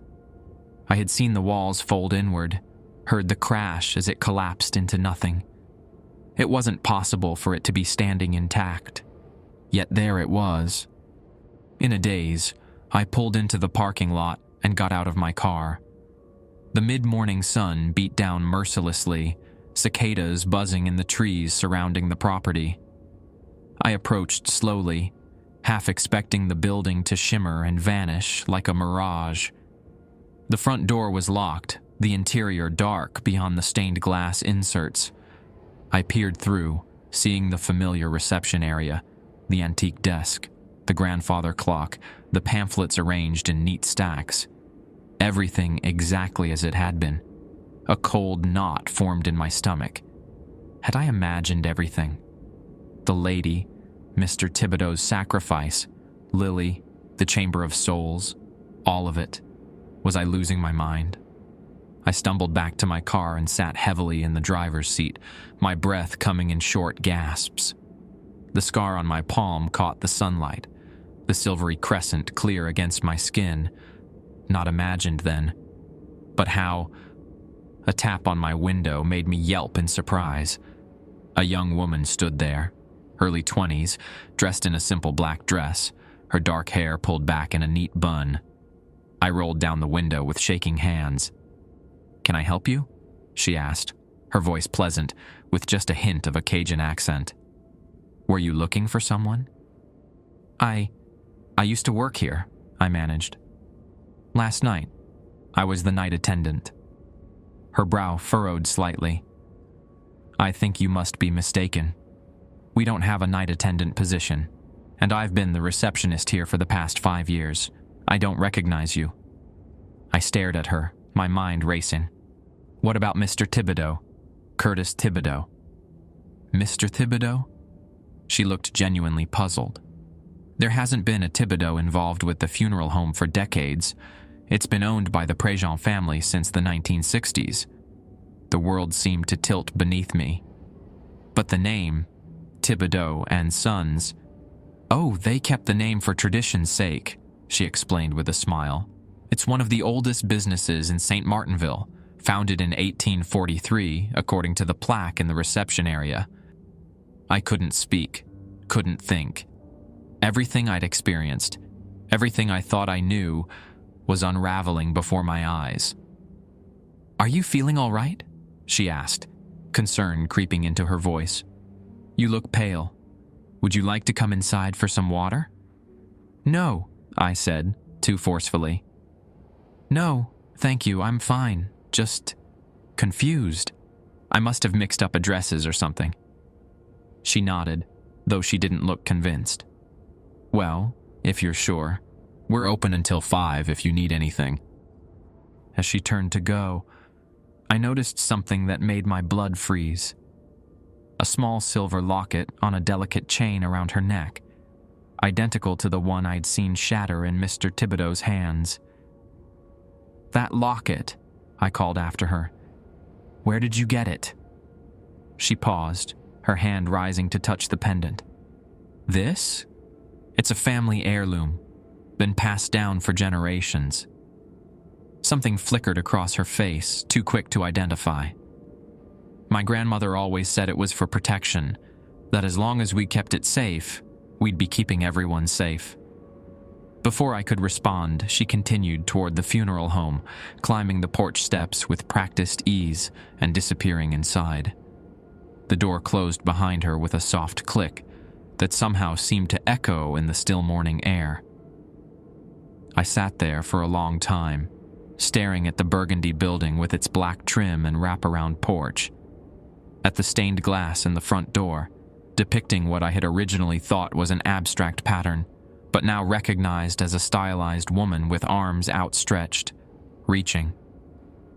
I had seen the walls fold inward, heard the crash as it collapsed into nothing. It wasn't possible for it to be standing intact. Yet there it was. In a daze, I pulled into the parking lot and got out of my car. The mid-morning sun beat down mercilessly, cicadas buzzing in the trees surrounding the property. I approached slowly, half expecting the building to shimmer and vanish like a mirage. The front door was locked, the interior dark beyond the stained glass inserts. I peered through, seeing the familiar reception area, the antique desk, the grandfather clock, the pamphlets arranged in neat stacks. Everything exactly as it had been. A cold knot formed in my stomach. Had I imagined everything? The lady, Mr. Thibodeau's sacrifice, Lily, the Chamber of Souls, all of it. Was I losing my mind? I stumbled back to my car and sat heavily in the driver's seat, my breath coming in short gasps. The scar on my palm caught the sunlight, the silvery crescent clear against my skin. Not imagined then, but how? A tap on my window made me yelp in surprise. A young woman stood there, early 20s, dressed in a simple black dress, her dark hair pulled back in a neat bun. I rolled down the window with shaking hands. "Can I help you?" she asked, her voice pleasant, with just a hint of a Cajun accent. "Were you looking for someone?" I used to work here," I managed. "Last night, I was the night attendant." Her brow furrowed slightly. "I think you must be mistaken. We don't have a night attendant position, and I've been the receptionist here for the past 5 years. I don't recognize you." I stared at her, my mind racing. "What about Mr. Thibodeau? Curtis Thibodeau?" "Mr. Thibodeau?" She looked genuinely puzzled. "There hasn't been a Thibodeau involved with the funeral home for decades. It's been owned by the Préjean family since the 1960s. The world seemed to tilt beneath me. But the name, Thibodeau and Sons, "Oh, they kept the name for tradition's sake," she explained with a smile. "It's one of the oldest businesses in St. Martinville, founded in 1843, according to the plaque in the reception area." I couldn't speak, couldn't think. Everything I'd experienced, everything I thought I knew, was unraveling before my eyes. "Are you feeling all right?" she asked, concern creeping into her voice. "You look pale. Would you like to come inside for some water?" "No," I said, too forcefully. "No, thank you, I'm fine. Just confused. I must have mixed up addresses or something." She nodded, though she didn't look convinced. "Well, if you're sure, we're open until 5 if you need anything." As she turned to go, I noticed something that made my blood freeze. A small silver locket on a delicate chain around her neck, identical to the one I'd seen shatter in Mr. Thibodeau's hands. "That locket," I called after her. "Where did you get it?" She paused, her hand rising to touch the pendant. "This? It's a family heirloom, been passed down for generations." Something flickered across her face, too quick to identify. "My grandmother always said it was for protection, that as long as we kept it safe, we'd be keeping everyone safe." Before I could respond, she continued toward the funeral home, climbing the porch steps with practiced ease and disappearing inside. The door closed behind her with a soft click that somehow seemed to echo in the still morning air. I sat there for a long time, staring at the burgundy building with its black trim and wraparound porch, at the stained glass in the front door, depicting what I had originally thought was an abstract pattern, but now recognized as a stylized woman with arms outstretched, reaching.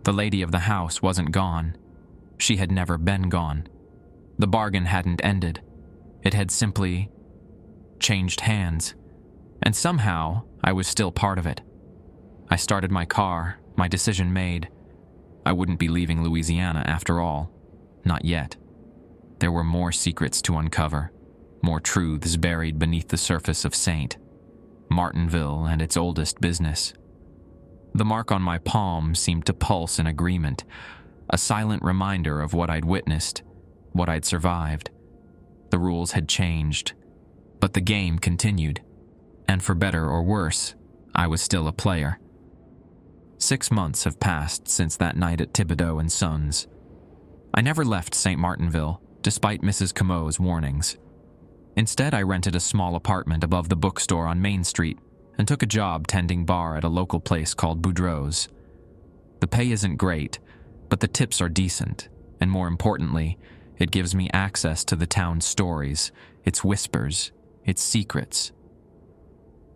The lady of the house wasn't gone. She had never been gone. The bargain hadn't ended. It had simply changed hands. And somehow, I was still part of it. I started my car, my decision made. I wouldn't be leaving Louisiana after all. Not yet. There were more secrets to uncover, more truths buried beneath the surface of St. Martinville and its oldest business. The mark on my palm seemed to pulse in agreement, a silent reminder of what I'd witnessed, what I'd survived. The rules had changed, but the game continued. And for better or worse, I was still a player. 6 months have passed since that night at Thibodeau and Sons. I never left St. Martinville, despite Mrs. Comeau's warnings. Instead, I rented a small apartment above the bookstore on Main Street and took a job tending bar at a local place called Boudreaux's. The pay isn't great, but the tips are decent, and more importantly, it gives me access to the town's stories, its whispers, its secrets.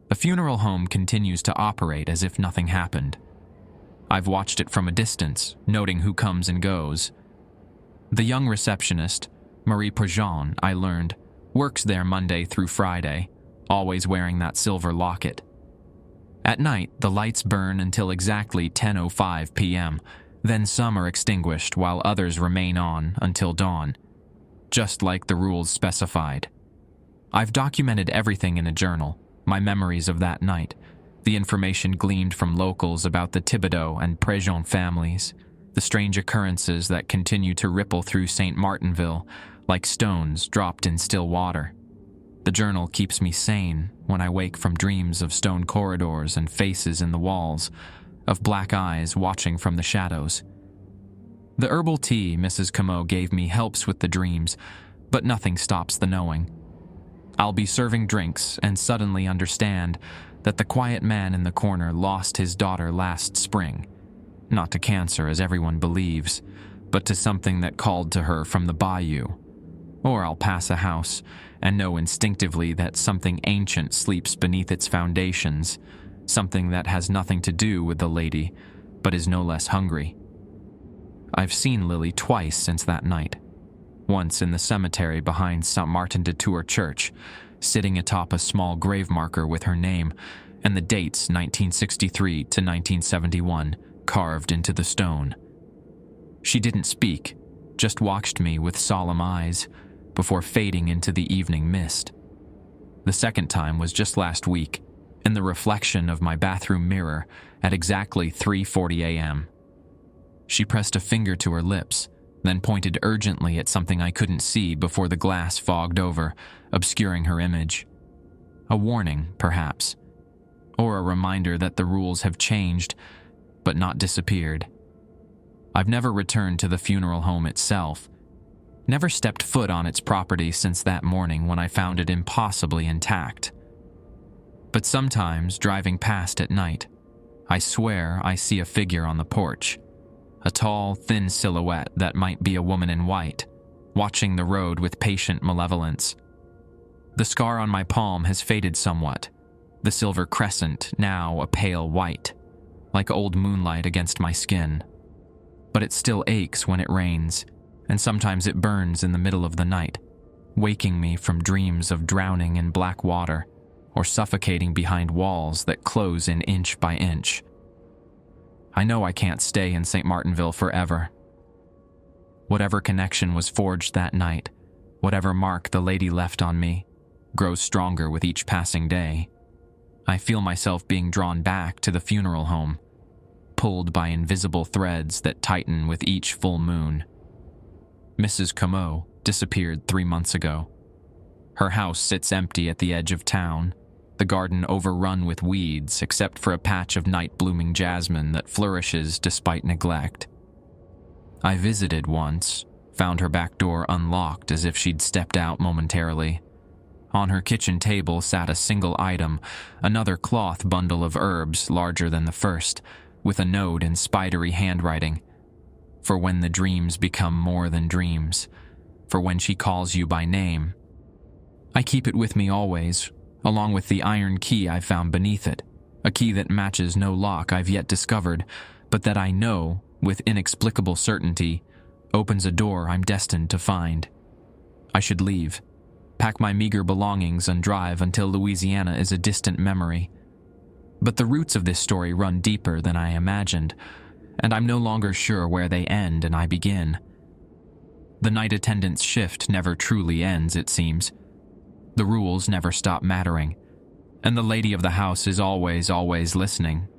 The funeral home continues to operate as if nothing happened. I've watched it from a distance, noting who comes and goes. The young receptionist, Marie Préjean, I learned, works there Monday through Friday, always wearing that silver locket. At night, the lights burn until exactly 10:05 p.m., Then some are extinguished while others remain on until dawn, just like the rules specified. I've documented everything in a journal, my memories of that night, the information gleaned from locals about the Thibodeau and Préjean families, the strange occurrences that continue to ripple through St. Martinville like stones dropped in still water. The journal keeps me sane when I wake from dreams of stone corridors and faces in the walls, of black eyes watching from the shadows. The herbal tea Mrs. Comeau gave me helps with the dreams, but nothing stops the knowing. I'll be serving drinks and suddenly understand that the quiet man in the corner lost his daughter last spring, not to cancer as everyone believes, but to something that called to her from the bayou. Or I'll pass a house and know instinctively that something ancient sleeps beneath its foundations, something that has nothing to do with the lady, but is no less hungry. I've seen Lily twice since that night. Once in the cemetery behind Saint Martin de Tours Church, sitting atop a small grave marker with her name and the dates 1963 to 1971 carved into the stone. She didn't speak, just watched me with solemn eyes before fading into the evening mist. The second time was just last week, in the reflection of my bathroom mirror at exactly 3:40 a.m. She pressed a finger to her lips, then pointed urgently at something I couldn't see before the glass fogged over, obscuring her image. A warning, perhaps, or a reminder that the rules have changed, but not disappeared. I've never returned to the funeral home itself, never stepped foot on its property since that morning when I found it impossibly intact. But sometimes, driving past at night, I swear I see a figure on the porch, a tall, thin silhouette that might be a woman in white, watching the road with patient malevolence. The scar on my palm has faded somewhat, the silver crescent now a pale white, like old moonlight against my skin. But it still aches when it rains, and sometimes it burns in the middle of the night, waking me from dreams of drowning in black water or suffocating behind walls that close in inch by inch. I know I can't stay in St. Martinville forever. Whatever connection was forged that night, whatever mark the lady left on me, grows stronger with each passing day. I feel myself being drawn back to the funeral home, pulled by invisible threads that tighten with each full moon. Mrs. Comeau disappeared 3 months ago. Her house sits empty at the edge of town, the garden overrun with weeds except for a patch of night-blooming jasmine that flourishes despite neglect. I visited once, found her back door unlocked as if she'd stepped out momentarily. On her kitchen table sat a single item, another cloth bundle of herbs larger than the first, with a note in spidery handwriting. For when the dreams become more than dreams, for when she calls you by name. I keep it with me always, along with the iron key I found beneath it, a key that matches no lock I've yet discovered, but that I know, with inexplicable certainty, opens a door I'm destined to find. I should leave, pack my meager belongings and drive until Louisiana is a distant memory. But the roots of this story run deeper than I imagined, and I'm no longer sure where they end and I begin. The night attendant's shift never truly ends, it seems. The rules never stop mattering, and the lady of the house is always listening,